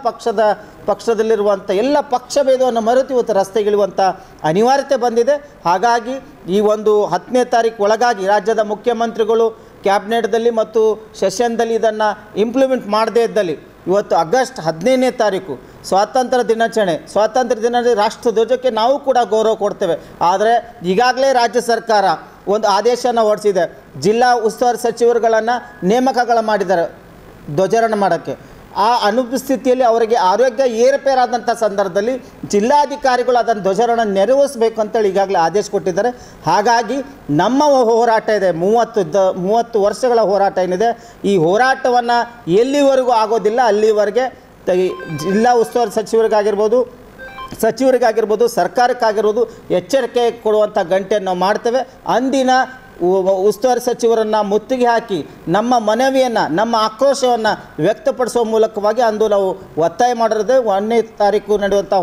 ಪಕ್ಷದಲ್ಲಿರುವಂಥ ಎಲ್ಲ ಪಕ್ಷ ಭೇದವನ್ನು ಮರೆತು ಇವತ್ತು ರಸ್ತೆಗಿಳುವಂಥ ಅನಿವಾರ್ಯತೆ ಬಂದಿದೆ. ಹಾಗಾಗಿ ಈ ಒಂದು 10ನೇ ತಾರೀಕು ಒಳಗಾಗಿ ರಾಜ್ಯದ ಮುಖ್ಯಮಂತ್ರಿಗಳು ಕ್ಯಾಬಿನೆಟ್ದಲ್ಲಿ ಮತ್ತು ಸೆಷನ್ದಲ್ಲಿ ಇದನ್ನು ಇಂಪ್ಲಿಮೆಂಟ್ ಮಾಡದೇ ಇದ್ದಲ್ಲಿ ಇವತ್ತು ಆಗಸ್ಟ್ 15ನೇ ತಾರೀಕು ಸ್ವಾತಂತ್ರ್ಯ ದಿನಾಚರಣೆ ರಾಷ್ಟ್ರ ಧ್ವಜಕ್ಕೆ ನಾವು ಕೂಡ ಗೌರವ ಕೊಡ್ತೇವೆ. ಆದರೆ ಈಗಾಗಲೇ ರಾಜ್ಯ ಸರ್ಕಾರ ಒಂದು ಆದೇಶನ ಹೊರಡಿಸಿದೆ. ಜಿಲ್ಲಾ ಉಸ್ತುವಾರಿ ಸಚಿವರುಗಳನ್ನು ನೇಮಕಗಳು ಮಾಡಿದ್ದಾರೆ ಧ್ವಜಾರೋಹಣ ಮಾಡೋಕ್ಕೆ. ಆ ಅನುಪಸ್ಥಿತಿಯಲ್ಲಿ ಅವರಿಗೆ ಆರೋಗ್ಯ ಏರುಪೇರಾದಂಥ ಸಂದರ್ಭದಲ್ಲಿ ಜಿಲ್ಲಾಧಿಕಾರಿಗಳು ಅದನ್ನು ಧ್ವಜಾರೋಹಣ ನೆರವೇರಿಸಬೇಕು ಅಂತೇಳಿ ಈಗಾಗಲೇ ಆದೇಶ ಕೊಟ್ಟಿದ್ದಾರೆ. ಹಾಗಾಗಿ ನಮ್ಮ ಹೋರಾಟ ಇದೆ, 30 ವರ್ಷಗಳ ಹೋರಾಟ ಏನಿದೆ, ಈ ಹೋರಾಟವನ್ನು ಎಲ್ಲಿವರೆಗೂ ಆಗೋದಿಲ್ಲ ಅಲ್ಲಿವರೆಗೆ ಜಿಲ್ಲಾ ಉಸ್ತುವಾರಿ ಸಚಿವರಿಗಾಗಿರ್ಬೋದು ಸರ್ಕಾರಕ್ಕಾಗಿರ್ಬೋದು ಎಚ್ಚರಿಕೆ ಕೊಡುವಂಥ ಗಂಟೆಯನ್ನು ನಾವು ಮಾಡ್ತೇವೆ. ಅಂದಿನ ಉಸ್ತುವಾರಿ ಸಚಿವರನ್ನು ಮುತ್ತಿಗೆ ಹಾಕಿ ನಮ್ಮ ಮನವಿಯನ್ನು, ನಮ್ಮ ಆಕ್ರೋಶವನ್ನು ವ್ಯಕ್ತಪಡಿಸುವ ಮೂಲಕವಾಗಿ ಅಂದು ನಾವು ಒತ್ತಾಯ ಮಾಡಿರೋದೇ 1ನೇ ತಾರೀಕು ನಡೆಯುವಂಥ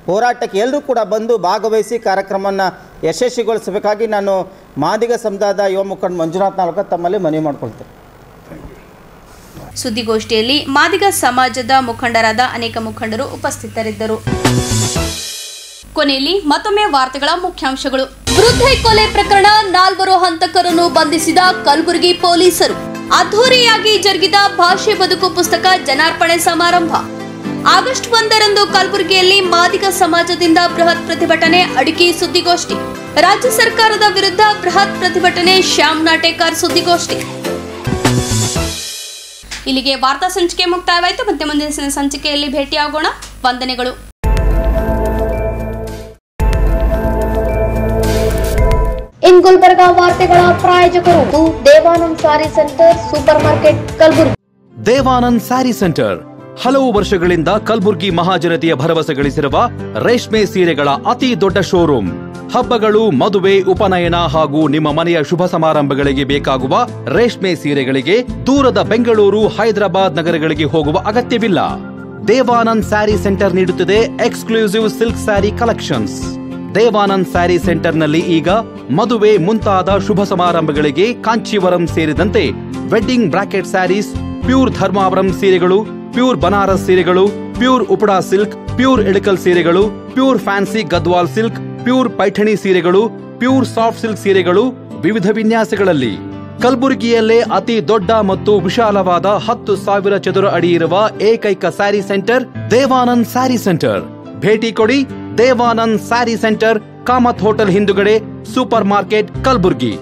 ಹೋರಾಟಕ್ಕೆ ಎಲ್ಲರೂ ಕೂಡ ಬಂದು ಭಾಗವಹಿಸಿ ಕಾರ್ಯಕ್ರಮವನ್ನು ಯಶಸ್ವಿಗೊಳಿಸಬೇಕಾಗಿ ನಾನು ಮಾದಿಗ ಸಮುದಾಯದ ಯುವ ಮುಖಂಡ ಮಂಜುನಾಥ್ ನಾಲ್ಕ ತಮ್ಮಲ್ಲಿ ಮನವಿ ಮಾಡಿಕೊಳ್ತೇನೆ. ಸುದ್ದಿಗೋಷ್ಠಿಯಲ್ಲಿ ಮಾದಿಗ ಸಮಾಜದ ಮುಖಂಡರಾದ ಅನೇಕ ಮುಖಂಡರು ಉಪಸ್ಥಿತರಿದ್ದರು. ಕೊನೆಯಲ್ಲಿ ಮತ್ತೊಮ್ಮೆ ವಾರ್ತೆಗಳ ಮುಖ್ಯಾಂಶಗಳು. ವೃದ್ಧೆ ಕೊಲೆ ಪ್ರಕರಣ, 4 ಹಂತಕರನ್ನು ಬಂಧಿಸಿದ ಕಲಬುರಗಿ ಪೊಲೀಸರು. ಅದ್ಧೂರಿಯಾಗಿ ಜರುಗಿದ ಭಾಷೆ ಬದುಕು ಪುಸ್ತಕ ಜನಾರ್ಪಣೆ ಸಮಾರಂಭ. ಆಗಸ್ಟ್ 1ರಂದು ಕಲಬುರಗಿಯಲ್ಲಿ ಮಾದಿಗ ಸಮಾಜದಿಂದ ಬೃಹತ್ ಪ್ರತಿಭಟನೆ, ಅಡಿಕೆ ಸುದ್ದಿಗೋಷ್ಠಿ. ರಾಜ್ಯ ಸರ್ಕಾರದ ವಿರುದ್ಧ ಬೃಹತ್ ಪ್ರತಿಭಟನೆ, ಶ್ಯಾಮ್ ನಾಟೇಕರ್ ಸುದ್ದಿಗೋಷ್ಠಿ. ಇಲ್ಲಿಗೆ ವಾರ್ತಾ ಸಂಚಿಕೆ ಮುಕ್ತಾಯವಾಯಿತು. ಮತ್ತೆ ಮುಂದಿನ ಸಂಚಿಕೆಯಲ್ಲಿ ಭೇಟಿಯಾಗೋಣ. ವಂದನೆಗಳು. ಇನ್ ಗುಲ್ಬರ್ಗಾ ವಾರ್ತೆಗಳ ಪ್ರಾಯೋಜಕರು Devanand sari centre super market Kalaburagi. Devanand sari centre ಹಲವು ವರ್ಷಗಳಿಂದ ಕಲಬುರ್ಗಿ ಮಹಾಜನತೆಯ ಭರವಸೆ ಗಳಿಸಿರುವ ರೇಷ್ಮೆ ಸೀರೆಗಳ ಅತಿ ದೊಡ್ಡ ಶೋರೂಮ್. ಹಬ್ಬಗಳು, ಮದುವೆ, ಉಪನಯನ ಹಾಗೂ ನಿಮ್ಮ ಮನೆಯ ಶುಭ ಸಮಾರಂಭಗಳಿಗೆ ಬೇಕಾಗುವ ರೇಷ್ಮೆ ಸೀರೆಗಳಿಗೆ ದೂರದ ಬೆಂಗಳೂರು, ಹೈದರಾಬಾದ್ ನಗರಗಳಿಗೆ ಹೋಗುವ ಅಗತ್ಯವಿಲ್ಲ. ದೇವಾನಂದ್ ಸ್ಯಾರಿ ಸೆಂಟರ್ ನೀಡುತ್ತಿದೆ exclusive silk sari collections. Devanand sari ಸೆಂಟರ್ನಲ್ಲಿ ಈಗ ಮದುವೆ ಮುಂತಾದ ಶುಭ ಸಮಾರಂಭಗಳಿಗೆ ಕಾಂಚೀವರಂ ಸೇರಿದಂತೆ wedding brocade saris, pure Dharmavaram ಸೀರೆಗಳು, ಪ್ಯೂರ್ ಬನಾರಸ್ ಸೀರೆಗಳು, pure Uppada silk, pure Ilkal ಸೀರೆಗಳು, pure fancy Gadwal silk, pure Paithani ಸೀರೆಗಳು, ಪ್ಯೂರ್ ಸಾಫ್ಟ್ ಸಿಲ್ಕ್ ಸೀರೆಗಳು ವಿವಿಧ ವಿನ್ಯಾಸಗಳಲ್ಲಿ. ಕಲಬುರಗಿಯಲ್ಲೇ ಅತಿ ದೊಡ್ಡ ಮತ್ತು ವಿಶಾಲವಾದ 10,000 ಚದುರ ಅಡಿ ಇರುವ ಏಕೈಕ ಸ್ಯಾರಿ ಸೆಂಟರ್ ದೇವಾನಂದ್ ಸ್ಯಾರಿ ಸೆಂಟರ್. ಭೇಟಿ ಕೊಡಿ. ದೇವಾನಂದ್ ಸ್ಯಾರಿ ಸೆಂಟರ್, ಕಾಮತ್ ಹೋಟೆಲ್ ಹಿಂದುಗಡೆ, ಸೂಪರ್ ಮಾರ್ಕೆಟ್, ಕಲಬುರಗಿ.